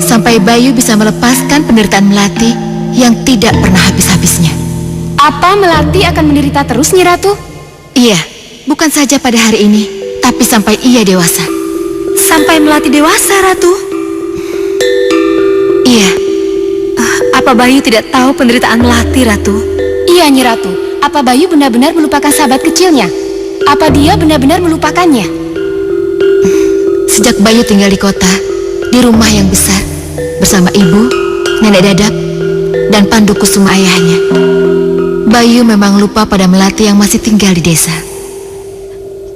sampai Bayu bisa melepaskan penderitaan Melati yang tidak pernah habis-habisnya. Apa Melati akan menderita terus, Nyi Ratu? Iya, bukan saja pada hari ini, tapi sampai ia dewasa. Sampai Melati dewasa, Ratu? Iya, Apa Bayu tidak tahu penderitaan Melati, Ratu? Iya, Nyi Ratu. Apa Bayu benar-benar melupakan sahabat kecilnya? Apa dia benar-benar melupakannya? sejak Bayu tinggal di kota, di rumah yang besar, bersama ibu, nenek Dadap, dan Pandu Kusuma ayahnya, Bayu memang lupa pada Melati yang masih tinggal di desa.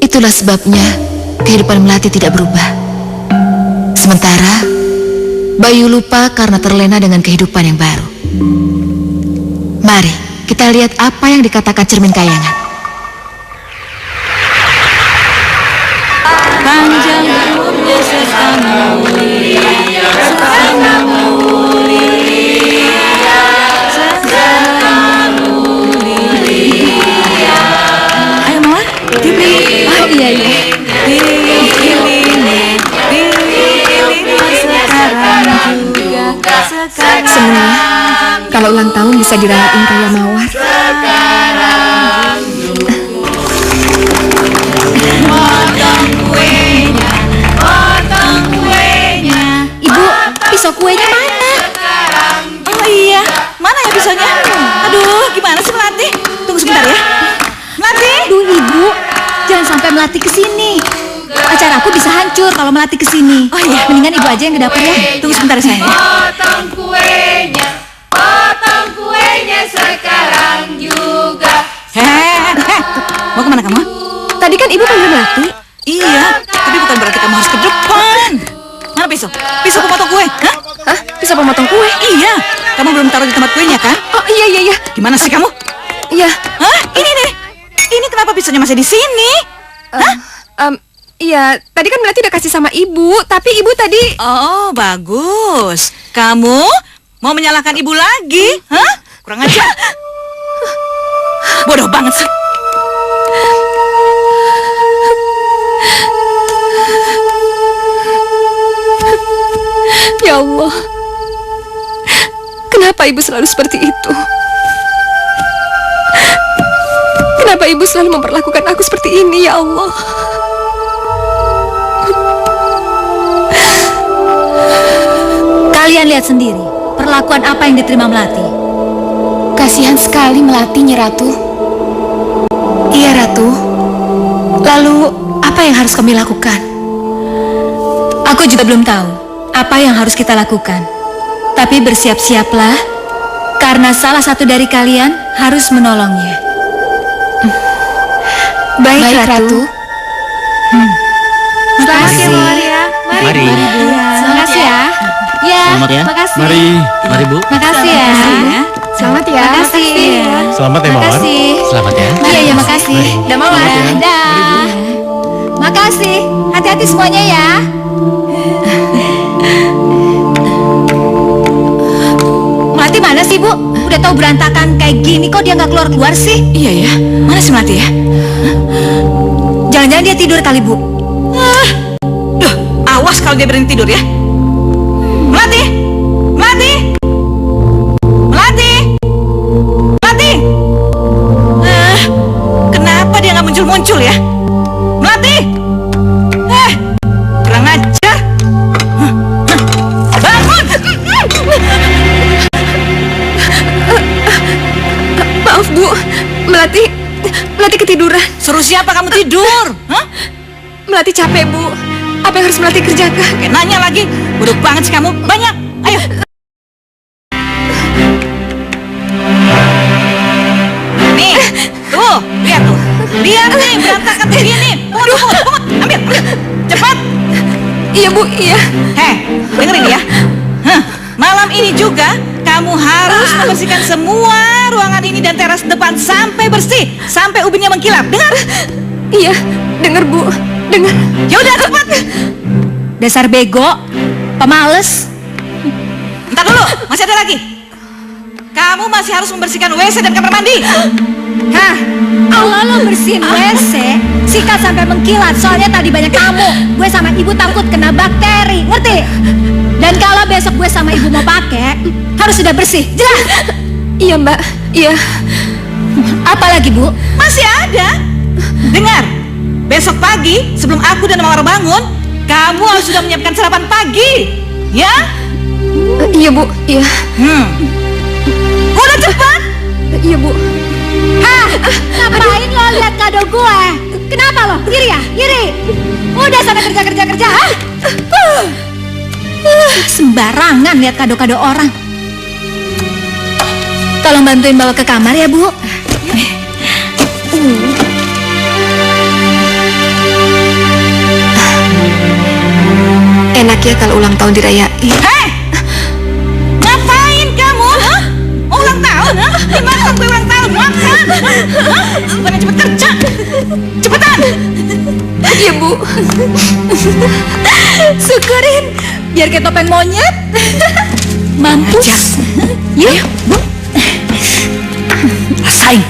Itulah sebabnya kehidupan Melati tidak berubah. Sementara Bayu lupa karena terlena dengan kehidupan yang baru. Mari kita lihat apa yang dikatakan cermin kayangan. Panjang umurnya serta mulia, serta mulia, serta mulia. Ayo Mawar, dipilih. Ah, iya, iya. Semua kalau ulang tahun bisa dirayain kayak Mawar. Ibu, pisau kuenya mana? Oh iya, mana ya pisaunya? Aduh, gimana sih Melati? Tunggu sebentar ya. Melati! Aduh, Ibu, jangan sampai Melati ke sini. Acara aku bisa hancur kalau Melati ke sini. Oh iya, Mendingan Ibu aja yang ke dapur ya. tunggu sebentar sayang. Potong kuenya sekarang juga. Heh, mau kemana kamu? Tadi kan Ibu panggil Melati. Iya, tapi bukan berarti kamu harus ke depan. Mana pisau? Pisau pemotong kue? Hah? Bisa memotong kue? Iya, kamu belum taruh di tempat kuenya kan? Oh iya. Gimana sih kamu? Iya. Hah? Ini nih. Ini kenapa pisaunya masih di sini? Iya, tadi kan Melati udah kasih sama Ibu, tapi Ibu tadi... Oh, bagus. Kamu mau menyalahkan ibu lagi? Hah? Kurang ajar. Bodoh banget sih. Ya Allah, kenapa Ibu selalu seperti itu? Kenapa Ibu selalu memperlakukan aku seperti ini, ya Allah? Kalian lihat sendiri perlakuan apa yang diterima Melati. Kasihan sekali Melati, Nyi Ratu. Iya, Ratu. Lalu, apa yang harus kami lakukan? Aku juga belum tahu apa yang harus kita lakukan. Tapi bersiap-siaplah, karena salah satu dari kalian harus menolongnya. Baik, Ratu. Selamat ya, Maria. Mari. Terima kasih ya. Ya, Selamat ya. makasih. Mari Bu. Makasih ya. Selamat ya. Makasih. Selamat ya, Mawar. Makasih. Selamat ya. Iya, ya, makasih. Dah Mawar. Dah. Makasih. Hati-hati semuanya ya. Melati mana sih, Bu? Udah tahu berantakan kayak gini kok dia nggak keluar-keluar sih? Iya ya, mana si Melati ya? Jangan-jangan dia tidur kali, Bu. Duh, awas kalau dia berhenti tidur ya. Melati! Melati! Melati! Melati! Kenapa dia nggak muncul-muncul ya? Melati! Kurang ajar! Bangun! Maaf Bu, Melati ketiduran. Suruh siapa kamu tidur? Hah? Melati capek Bu. Apa yang harus Melati kerjakan? Kayak nanya lagi, buruk banget sih kamu. Banyak, ayo. Nih, tuh, lihat tuh. Lihat nih, berantakan begini. Pungut, ambil, cepat. Iya Bu, iya. Heh, dengerin ya. Malam ini juga kamu harus membersihkan semua ruangan ini dan teras depan sampai bersih, sampai ubinnya mengkilap. Dengar? Iya, dengar Bu, dengar. Yaudah cepat. Dasar bego, pemales. Entar dulu, masih ada lagi. Kamu masih harus membersihkan WC dan kamar mandi. Hah, kalau lo bersihin WC, sikat sampai mengkilat. Soalnya tadi banyak tamu. Gue sama ibu takut kena bakteri, ngerti? Dan kalau besok gue sama ibu mau pakai, harus sudah bersih, jelas? Iya Mbak, iya. Apalagi Bu? Masih ada. Dengar, besok pagi sebelum aku dan Mawar bangun, kamu harus sudah menyiapkan sarapan pagi, ya? Iya Bu, iya. Udah cepat. Iya Bu. Hah, ngapain lo lihat kado gue? Kenapa lo? Iri ya? Iri? Udah sana kerja. Hah? Sembarangan lihat kado-kado orang. Tolong bantuin bawa ke kamar ya Bu. Enak ya kalau ulang tahun dirayain. Hei! Ngapain kamu? Hah? Ulang tahun? Hah? Dimakan gue ulang tahun, makan! Hah? Bukannya cepet kerja! Cepetan! Iya Bu. Syukurin biar kayak topeng monyet. Mampus. Yuk, Bu. Rasain.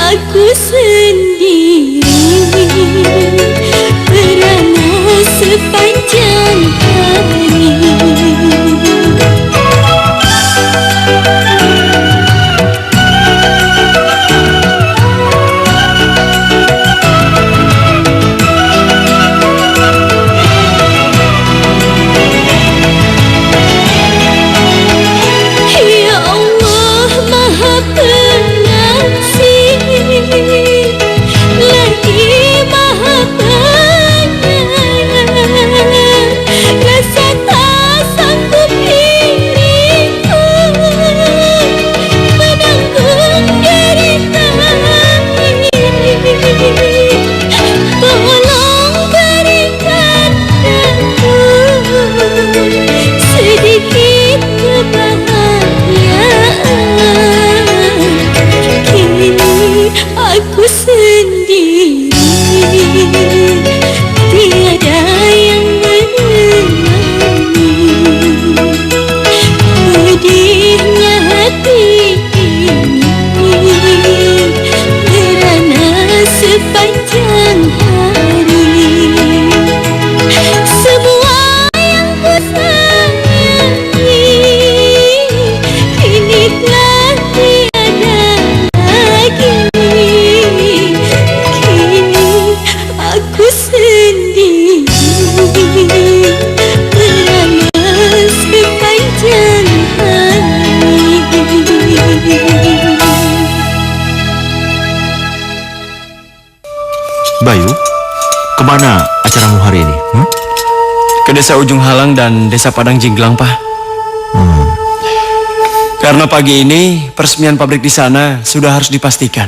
aku sendiri merana sepanjang hari. Bayu, kemana acaramu hari ini? Ke desa Ujung Halang dan desa Padang Jinglang, Pak. Karena pagi ini peresmian pabrik di sana sudah harus dipastikan.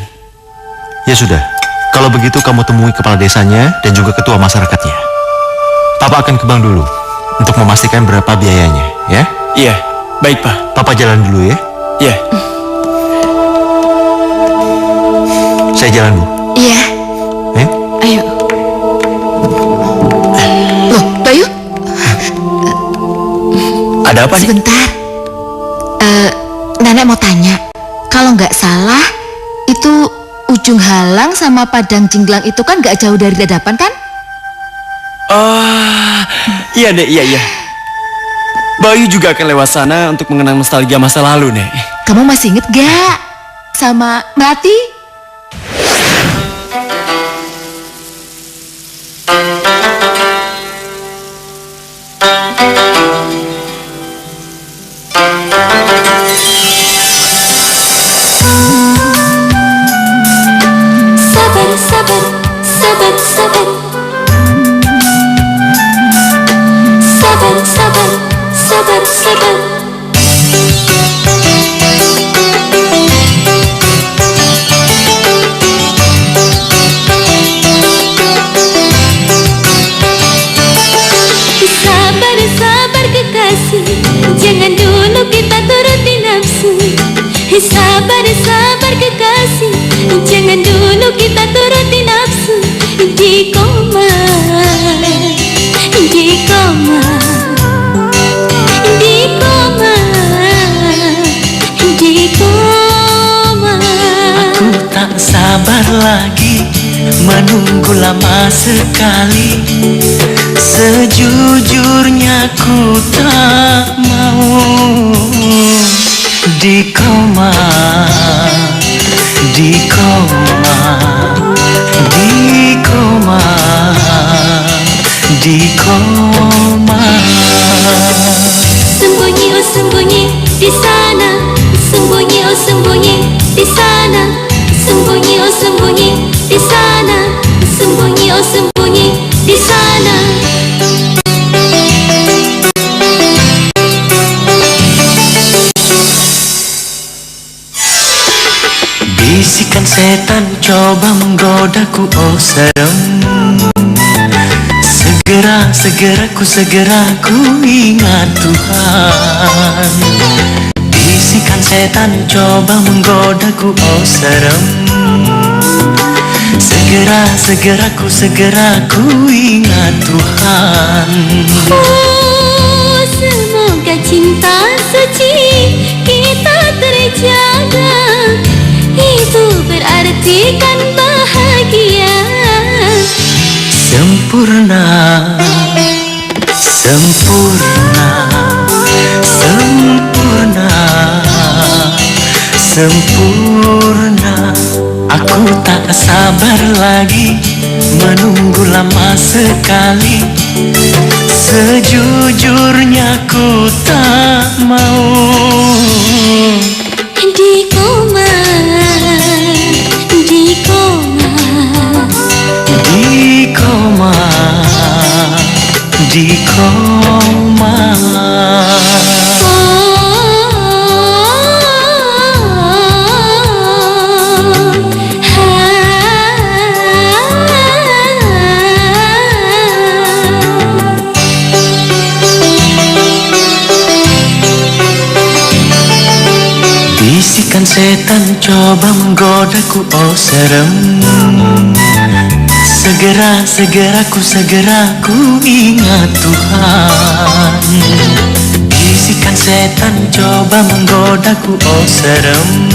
Ya sudah, kalau begitu kamu temui kepala desanya dan juga ketua masyarakatnya. Papa akan ke bank dulu untuk memastikan berapa biayanya, ya? Iya, baik Pak. Papa jalan dulu ya? Iya. Saya jalan dulu. Iya. Ayo. Loh, Bayu? Ada apa nih? Sebentar. Nenek mau tanya. Kalau nggak salah, itu Ujung Halang sama Padang Jinglang itu kan nggak jauh dari Dadapan kan? Oh, iya Dek, iya. Bayu juga akan lewat sana untuk mengenang nostalgia masa lalu, Nek. Kamu masih inget gak sama Melati? Jangan dulu kita turuti nafsu. Sabar, sabar kekasih. Jangan dulu kita turuti nafsu. Di koma, di koma, di koma, di koma. Aku tak sabar lagi menunggu lama sekali. Sejujurnya ku tak mau di koma, di koma, di koma, di koma. Sembunyi oh sembunyi di sana, sembunyi oh sembunyi di sana, sembunyi oh sembunyi di sana, sembunyi oh sembunyi di sana. Bisikan setan coba menggodaku, oh serem. Segera ku ingat Tuhan. Bisikan setan coba menggodaku, oh serem. Segera ku ingat Tuhan. Oh, semoga cinta suci kita terjaga. itu berarti kan bahagia. Sempurna, sempurna, sempurna, sempurna. Aku tak sabar lagi menunggu lama sekali. Sejujurnya ku tak mau Di koma, di koma, di koma, di koma. Bisikan setan coba menggodaku, oh serem. Segera, segera ku ingat Tuhan. Bisikan setan coba menggodaku, oh serem.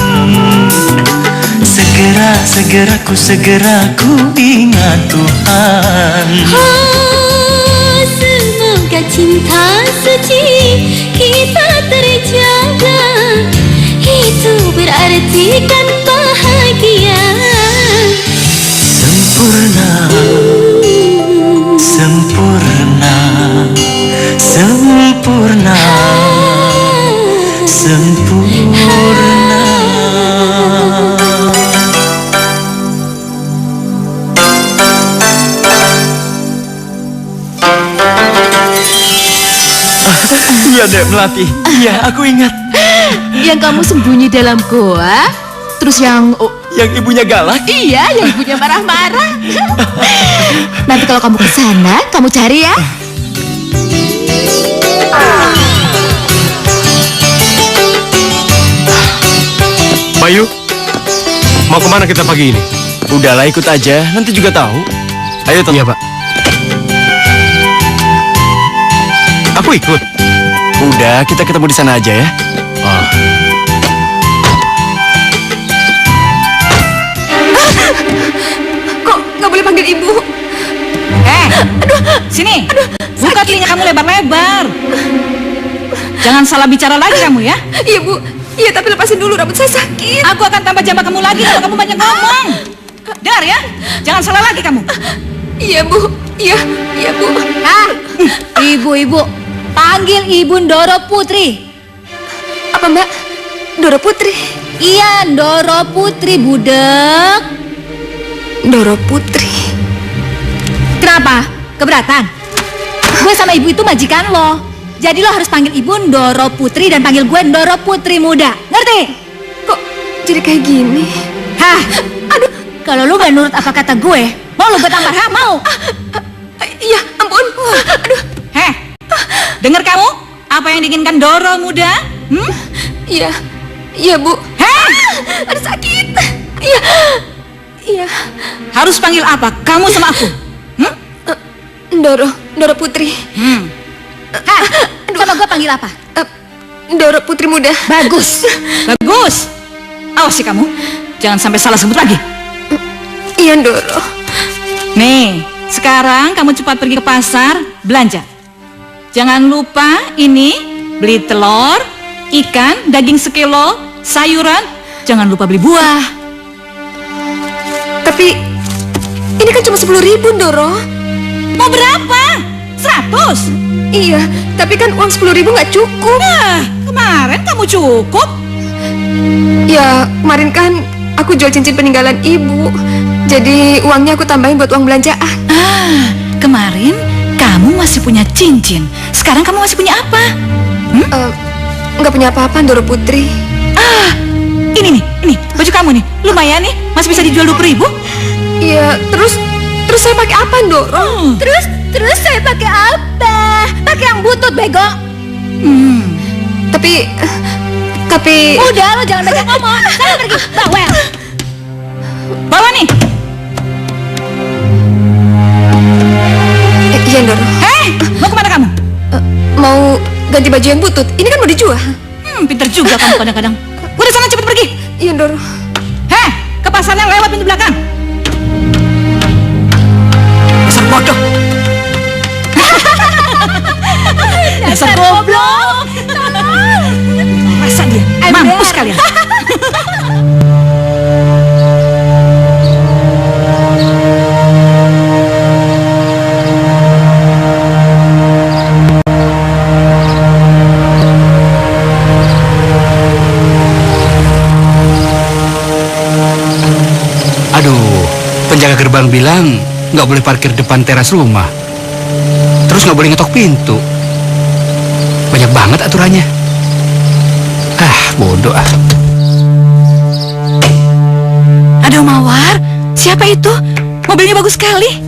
Segera, segera ku ingat Tuhan. Semoga cinta suci kita terjaga. Itu berarti kan bahagia. Sempurna, sempurna, sempurna, sempurna. Iya, Dek Melati. Iya, aku ingat. Yang kamu sembunyi dalam goa, terus yang ibunya galak? Iya, yang ibunya marah-marah. Nanti kalau kamu ke sana, kamu cari ya. Bayu, mau kemana kita pagi ini? Udahlah, ikut aja, nanti juga tahu. Ayo, Tom. Iya, Pak. Aku ikut. Udah, kita ketemu di sana aja ya. Oh. Kok nggak boleh panggil ibu? Sini. Buka telinga kamu lebar-lebar. Jangan salah bicara lagi kamu ya. Iya bu, iya tapi lepasin dulu, rambut saya sakit. Aku akan tambah jambak kamu lagi kalau kamu banyak ngomong. Dengar ya, jangan salah lagi kamu. Iya bu, iya bu. Ibu-ibu, panggil Ibu Ndoro Putri. Apa mbak? Ndoro Putri? Iya, Ndoro Putri, budek. Ndoro Putri. Kenapa? Keberatan? Gue sama ibu itu majikan lo. Jadi lo harus panggil ibu Ndoro Putri dan panggil gue Ndoro Putri muda. Ngerti? Kok jadi kayak gini? Hah? Aduh, kalau lo gak nurut apa kata gue, mau lo gue tampar, ha? Mau? Iya, ampun. Aduh. Dengar kamu? Apa yang diinginkan Ndoro muda? Iya, iya bu. Aduh sakit. Iya, iya. Harus panggil apa? Kamu sama aku? Ndoro Putri. Sama gue panggil apa? Ndoro Putri muda. Bagus. Bagus. Awas sih kamu. Jangan sampai salah sebut lagi. Iya, Ndoro. Nih, sekarang kamu cepat pergi ke pasar belanja. Jangan lupa ini beli telur, ikan, daging sekilo, sayuran. Jangan lupa beli buah. Tapi ini kan cuma 10.000, Ndoro. Mau berapa? 100? Iya, tapi kan uang 10.000 nggak cukup. Nah, kemarin kamu cukup. Ya, kemarin kan aku jual cincin peninggalan ibu. Jadi uangnya aku tambahin buat uang belanjaan. Kemarin kamu masih punya cincin. Sekarang kamu masih punya apa? Nggak punya apa-apa, Ndoro Putri. Ini baju kamu nih, lumayan nih, masih bisa dijual 20.000. Iya, terus saya pakai apa, Ndoro? Terus saya pakai apa? Pakai yang butut, bego. Tapi udah, lo jangan banyak ngomong. Sana pergi, bawel. Bawa nih. Iya, Ndoro. Mau kemana kamu? Mau ganti baju yang butut. Ini kan mau dijual. Pinter juga kamu kadang-kadang. Udah sana cepet pergi. Iya, Ndoro. pasarnya lewat pintu belakang. Dasar bodoh. Dasar goblok. Masa dia? Mampus kalian. Penjaga gerbang bilang nggak boleh parkir depan teras rumah. Terus nggak boleh ngetok pintu. Banyak banget aturannya. Bodoh ah. Aduh Mawar, siapa itu? Mobilnya bagus sekali.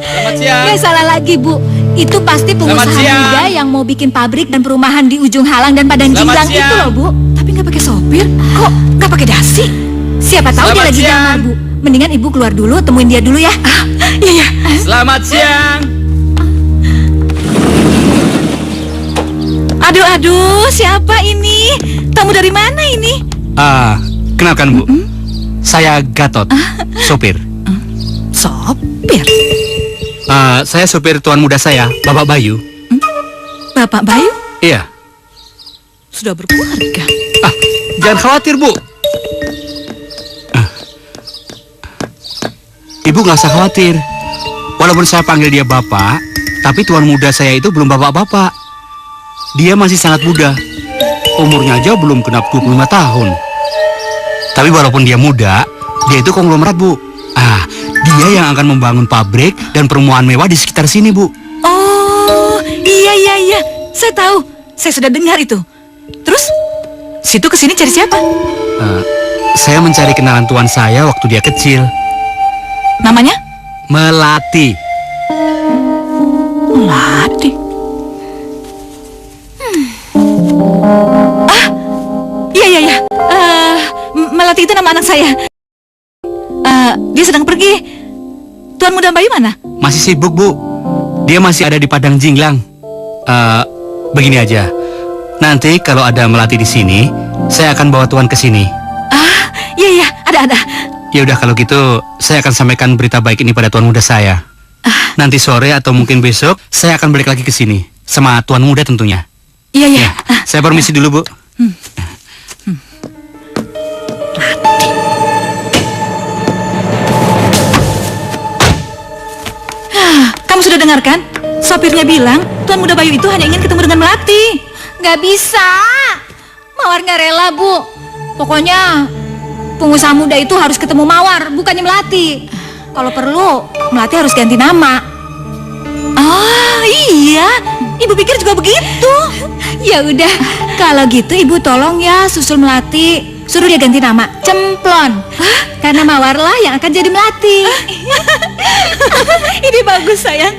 Selamat siang. Nggak salah lagi, Bu. Itu pasti pengusaha muda yang mau bikin pabrik dan perumahan di ujung Halang dan Padang Jinglang itu loh, Bu. Tapi nggak pakai sopir, kok nggak pakai dasi? Siapa tahu dia lagi ngamar, Bu. Mendingan Ibu keluar dulu, temuin dia dulu ya. Iya. Selamat siang. Aduh, siapa ini? Tamu dari mana ini? Kenalkan Bu, saya Gatot, sopir. Sopir? Saya sopir tuan muda saya, Bapak Bayu. Bapak Bayu? Iya. Sudah berkeluarga. Jangan khawatir Bu. Ibu nggak usah khawatir. Walaupun saya panggil dia Bapak, tapi tuan muda saya itu belum bapak-bapak. Dia masih sangat muda. Umurnya aja belum genap 25 tahun. Tapi walaupun dia muda, dia itu konglomerat, Bu. Dia yang akan membangun pabrik dan perumahan mewah di sekitar sini, Bu. Oh, iya. Saya tahu. Saya sudah dengar itu. Terus, situ kesini cari siapa? Saya mencari kenalan tuan saya waktu dia kecil. Namanya? Melati. Melati? Iya. Melati itu nama anak saya. Dia sedang pergi. Tuan muda Bayu mana? Masih sibuk, Bu. Dia masih ada di Padang Jinglang. Begini aja. Nanti kalau ada Melati di sini, saya akan bawa tuan ke sini. Iya, ada. Ya udah kalau gitu, saya akan sampaikan berita baik ini pada tuan muda saya. Nanti sore atau mungkin besok, saya akan balik lagi ke sini sama tuan muda tentunya. Iya. Saya permisi dulu, Bu. Kamu sudah dengarkan? Sopirnya bilang tuan muda Bayu itu hanya ingin ketemu dengan Melati. Nggak bisa. Mawar nggak rela, Bu. Pokoknya pengusaha muda itu harus ketemu Mawar, bukannya Melati. Kalau perlu, Melati harus ganti nama. Iya. Ibu pikir juga begitu. Ya udah, kalau gitu Ibu tolong ya susul Melati. Suruh dia ganti nama Cemplon. Karena Mawar lah yang akan jadi Melati. Ini bagus sayang.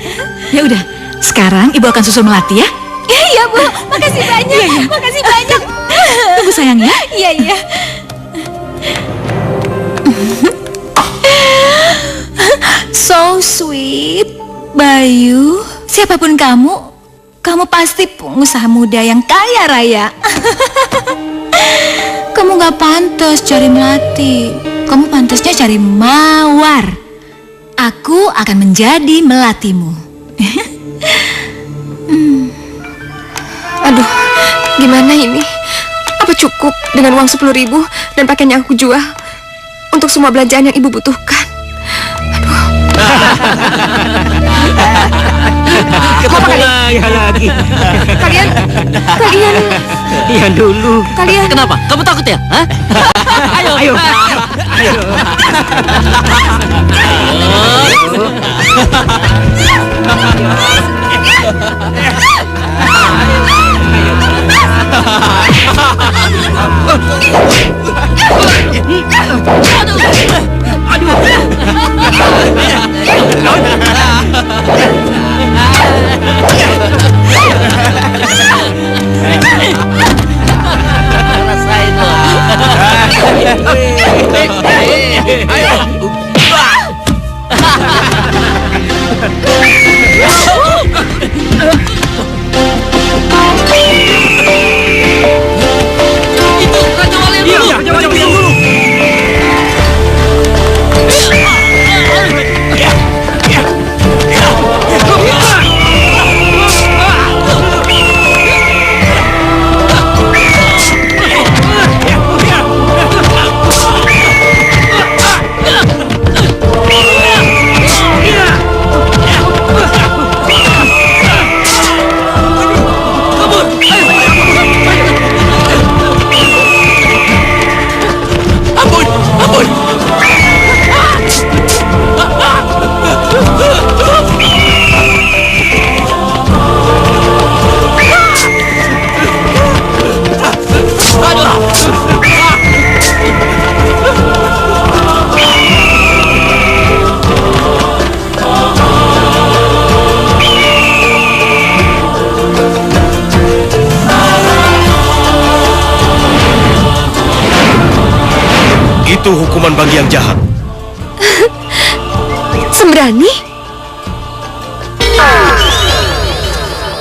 Ya udah, sekarang Ibu akan susul Melati ya. Iya Bu, makasih banyak. Iya. Makasih banyak. Tunggu sayang ya. Iya. So sweet, Bayu. Siapapun kamu pasti pengusaha muda yang kaya raya. Kamu gak pantas cari Melati. Kamu pantasnya cari Mawar. Aku akan menjadi Melatimu. Aduh, gimana ini? Apa cukup dengan uang 10.000 dan pakaian yang aku jual untuk semua belanjaan yang ibu butuhkan? Ketemu lagi. Kalian Iya dulu. Kalian Kenapa? Kamu takut ya? Hah? Ayo. Itu Raja Itu hukuman bagi yang jahat. Sembrani?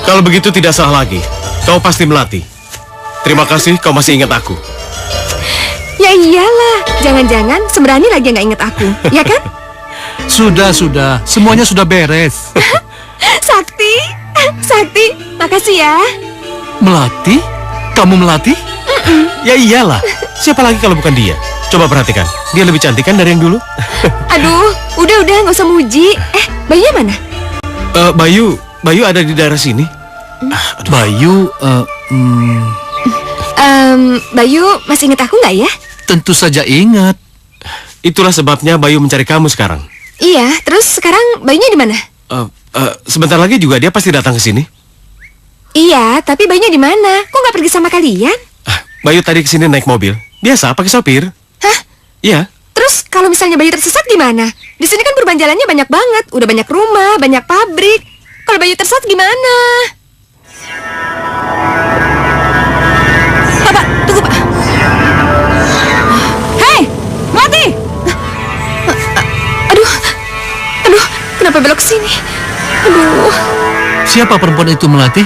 Kalau begitu tidak salah lagi. Kau pasti Melati. Terima kasih kau masih ingat aku. Ya iyalah, jangan-jangan Sembrani lagi nggak inget aku, ya kan? Sudah, semuanya sudah beres. Sakti, Sakti, makasih ya. Melati? Kamu Melati? Ya iyalah, siapa lagi kalau bukan dia? Coba perhatikan, dia lebih cantik kan dari yang dulu? Aduh, udah nggak usah muji. Bayinya mana? Bayu ada di daerah sini. Bayu, Bayu masih inget aku nggak ya? tentu saja ingat. Itulah sebabnya Bayu mencari kamu sekarang. Iya, terus sekarang Bayunya di mana? Sebentar lagi juga dia pasti datang ke sini. Iya, tapi Bayunya di mana? Kok nggak pergi sama kalian? Bayu tadi kesini naik mobil. Biasa, pakai sopir. Hah? Iya. Terus kalau misalnya Bayu tersesat gimana? Di sini kan perubahan jalannya banyak banget. Udah banyak rumah, banyak pabrik. Kalau Bayu tersesat gimana? Pak, tunggu Pak. Hei, Melati! Aduh, kenapa belok ke sini? Aduh. Siapa perempuan itu, Melati?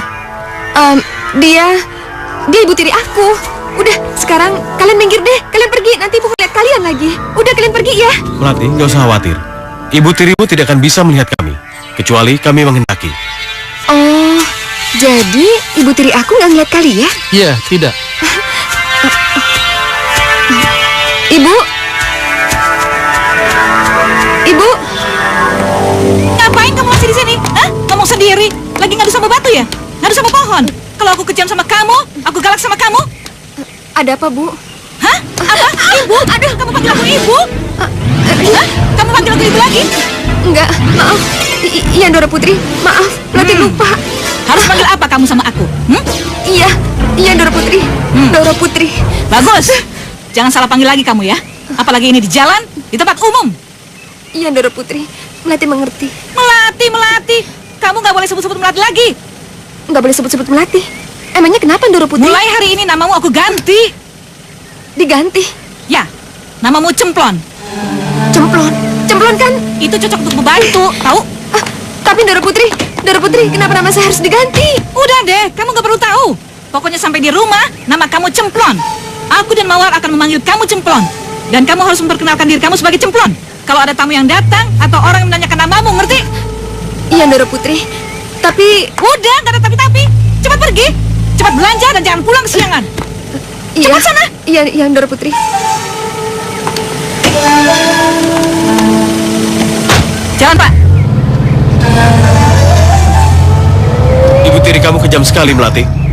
Dia ibu tiri aku. Udah, sekarang kalian minggir deh. Kalian pergi, nanti ibu lihat kalian lagi. Udah, kalian pergi ya. Melati, nggak usah khawatir. Ibu tirimu tidak akan bisa melihat kami, kecuali kami menghendaki. Oh, jadi ibu tiri aku nggak ngeliat kalian? Iya, tidak. Ibu? Ngapain kamu masih di sini? Hah? Ngomong sendiri? Lagi ngadu sama batu ya? Ngadu sama pohon? Kalau aku kejam sama kamu, aku galak sama kamu? Ada apa, Bu? Hah? Apa? Ibu? Aduh, kamu panggil aku ibu? Hah? Kamu panggil aku ibu lagi? Enggak, maaf. Iya, Dora Putri. Maaf, Melati lupa. Harus panggil apa kamu sama aku? Iya, Dora Putri. Dora Putri. Bagus. Jangan salah panggil lagi kamu ya. Apalagi ini di jalan, di tempat umum. Iya, Dora Putri. Melati mengerti. Melati. Kamu nggak boleh sebut-sebut Melati lagi. Nggak boleh sebut-sebut Melati. Emangnya kenapa, Dora Putri? Mulai hari ini namamu aku ganti. Diganti? Ya, namamu Cemplon. Cemplon? Cemplon kan? Itu cocok untuk membantu, tahu? Tapi Dora Putri, kenapa nama saya harus diganti? Udah deh, kamu nggak perlu tahu. Pokoknya sampai di rumah, nama kamu Cemplon. Aku dan Mawar akan memanggil kamu Cemplon. Dan kamu harus memperkenalkan diri kamu sebagai Cemplon. Kalau ada tamu yang datang atau orang yang menanyakan namamu, ngerti? Iya, Dora Putri. Tapi... Udah, nggak ada tapi-tapi. Cepat pergi. Cepat belanja dan jangan pulang kesiangan. Iya. Cepat sana. Iya, Dora Putri. Jalan, Pak. Ibu tiri kamu kejam sekali, Melati.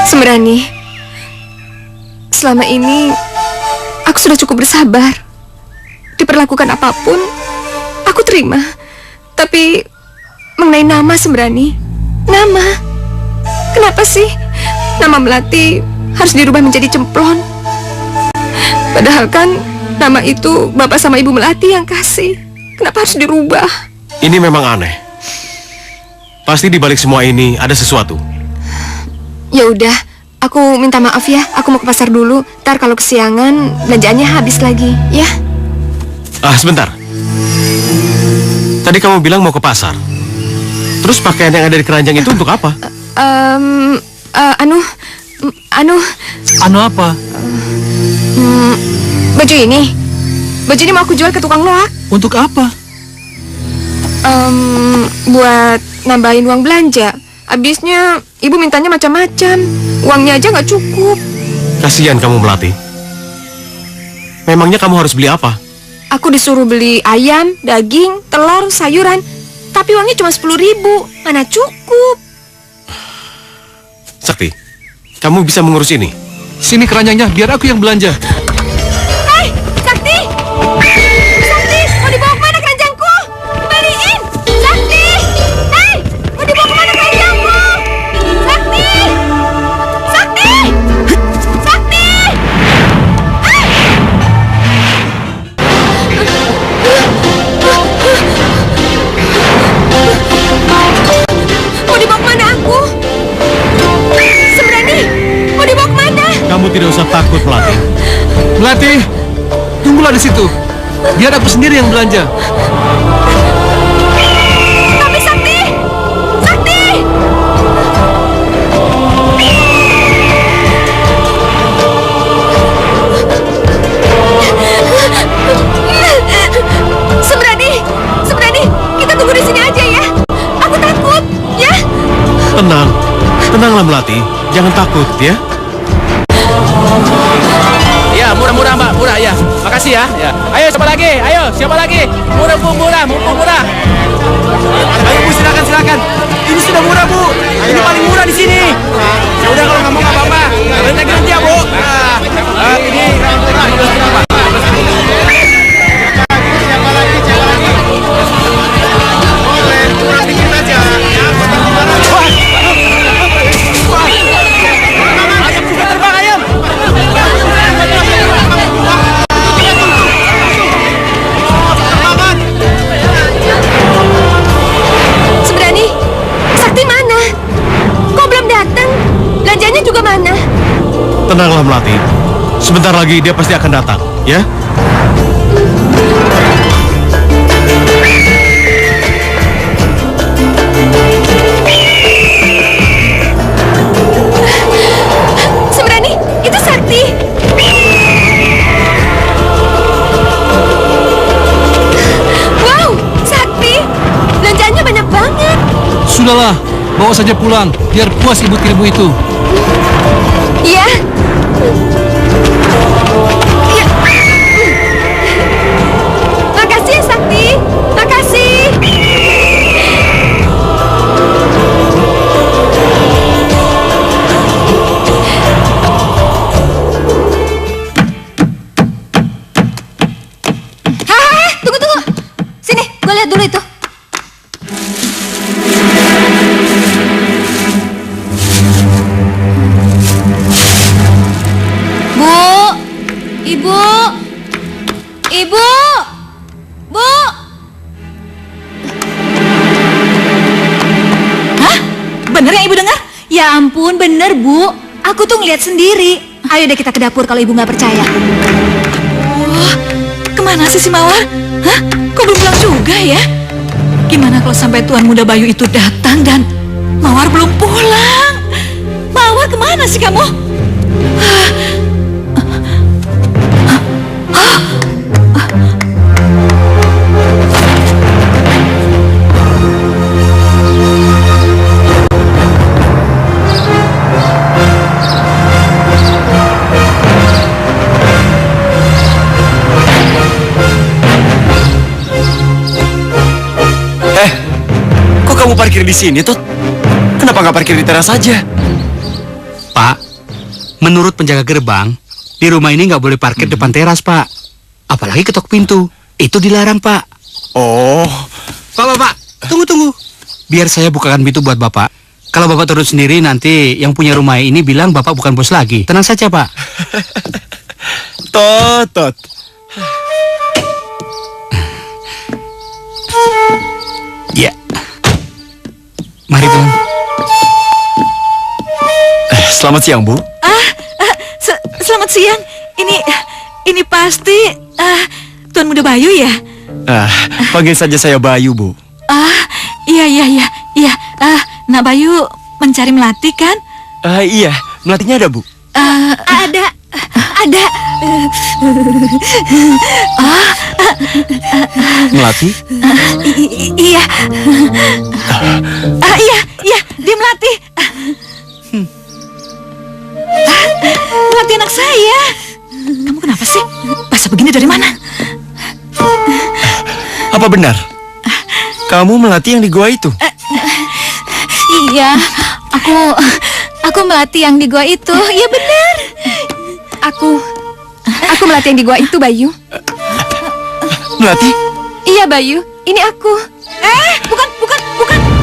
Sembrani, selama ini aku sudah cukup bersabar. Diperlakukan apapun, aku terima. Tapi mengenai nama Sembrani, nama, kenapa sih nama Melati harus dirubah menjadi Cemplon? Padahal kan nama itu Bapak sama Ibu Melati yang kasih. Kenapa harus dirubah? Ini memang aneh. Pasti di balik semua ini ada sesuatu. Ya udah, aku minta maaf ya. Aku mau ke pasar dulu. Ntar kalau kesiangan belanjaannya habis lagi, ya. Sebentar. Tadi kamu bilang mau ke pasar. Terus pakaian yang ada di keranjang itu untuk apa? Anu apa? Baju ini. Baju ini mau aku jual ke tukang loak. Untuk apa? Buat nambahin uang belanja. Habisnya ibu mintanya macam-macam. Uangnya aja nggak cukup. Kasihan kamu, Melati. Memangnya kamu harus beli apa? Aku disuruh beli ayam, daging, telur, sayuran. Tapi uangnya cuma 10.000. Mana cukup? Sakti, kamu bisa mengurus ini. Sini keranjangnya, biar aku yang belanja. Hei, Sakti! Sakti, mau dibawa kemana keranjangku? Kembaliin! Sakti! Hei, mau dibawa kemana keranjangku? Sakti! Sakti! Sakti! Mau dibawa kemana aku? Sembrani, mau dibawa kemana? Kamu tidak usah usah takut, Melati. Melati, tunggulah di situ. Biar aku sendiri yang belanja. Tapi Sakti! Sakti! Sembrani, kita tunggu di sini aja ya. Aku takut, ya. Tenanglah Melati. Jangan takut ya. Ya, murah-murah Mbak, murah ya. Makasih ya. Ya. Ayo siapa lagi? Ayo, siapa lagi? Mumpung murah. Ayo Bu, silakan. Ini sudah murah Bu. Ini paling murah di sini. Ya udah kalau nggak mau nggak apa-apa. Nanti ya Bu. Ini berapa? Tenanglah Melati. Sebentar lagi dia pasti akan datang, ya. Sembrani, itu Sakti. Wow, Sakti. Belanjaannya banyak banget. Sudahlah, bawa saja pulang. Biar puas ibu tirimu itu. Iya. Makasih ya Sakti. Makasih. Tunggu. Sini, gue lihat dulu itu. Ibu! Bu! Hah? Bener yang Ibu dengar? Ya ampun, bener Bu. Aku tuh ngeliat sendiri. Ayo deh kita ke dapur kalau Ibu nggak percaya. Wah, kemana sih si Mawar? Hah? Kok belum pulang juga ya? Gimana kalau sampai Tuan Muda Bayu itu datang dan Mawar belum pulang? Mawar kemana sih kamu? Kamu parkir di sini, Tot? Kenapa nggak parkir di teras saja? Pak, menurut penjaga gerbang, di rumah ini nggak boleh parkir depan teras, Pak. Apalagi ketok pintu. Itu dilarang, Pak. Oh. Pak, tunggu. Biar saya bukakan pintu buat Bapak. Kalau Bapak turun sendiri, nanti yang punya rumah ini bilang Bapak bukan bos lagi. Tenang saja, Pak. Tot. Ya. Mari, Bu. Selamat siang, Bu. Selamat siang. Ini pasti Tuan Muda Bayu ya? Panggil saja saya Bayu, Bu. Iya. Nak Bayu mencari Melati kan? Iya, Melatinya ada, Bu. Ada. Melati? Iya. Iya, dia Melati. Melati anak saya. Kamu kenapa sih? Basah begini dari mana? Apa benar? Kamu Melati yang di gua itu? Iya, aku Melati yang di gua itu. Iya benar. Aku Melati yang di gua itu, Bayu. Melati? Iya, Bayu. Ini aku. Bukan.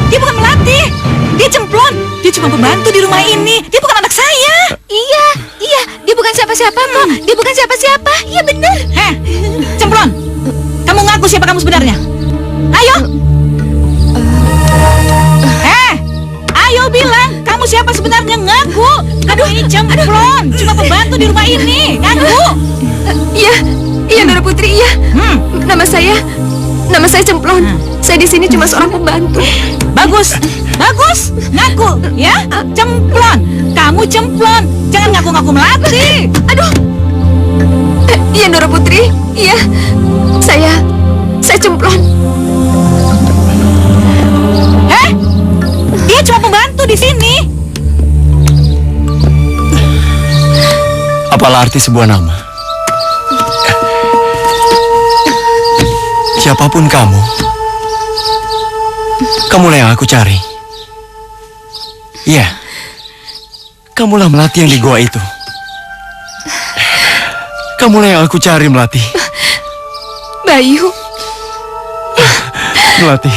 Dia bukan Melati. Dia Cemplon. Dia cuma pembantu di rumah ini. Dia bukan anak saya. Iya. Dia bukan siapa-siapa kok. Dia bukan siapa-siapa. Iya benar. Cemplon. Kamu ngaku siapa kamu sebenarnya? Ayo. Ayo bilang. Kamu Kamu siapa sebenarnya? Ngaku. Kamu ini cemplon, cuma pembantu di rumah ini. Ngaku. Iya Nora Putri, iya. Nama saya Cemplon. Saya di sini cuma seorang pembantu. Bagus, ngaku, ya? Cemplon, kamu cemplon. Jangan ngaku-ngaku melati. Aduh. Iya Nora Putri, iya. Saya Cemplon. Dia cuma pembantu di sini. Apalah arti sebuah nama? Siapapun kamulah yang aku cari. Iya, kamulah Melati yang di gua itu. Kamulah yang aku cari, Melati. Bayu. Melati.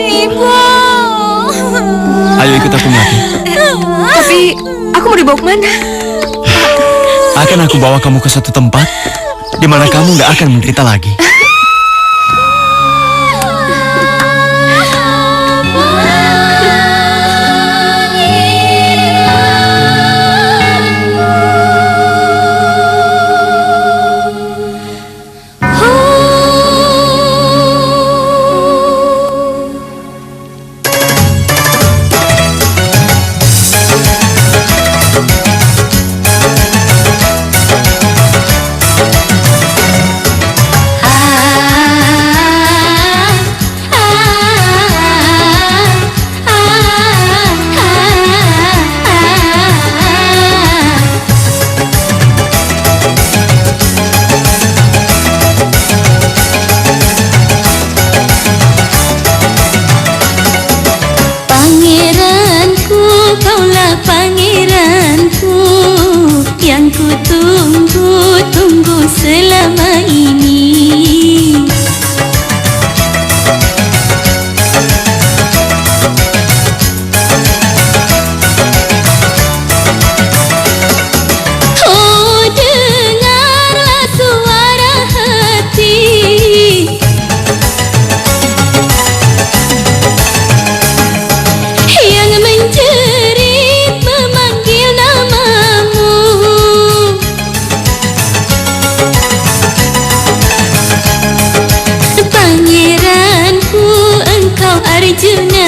Ibu. Ayo ikut aku, Melati. Tapi aku mau dibawa kemana? Akan aku bawa kamu ke suatu tempat di mana kamu nggak akan menderita lagi. Arjuna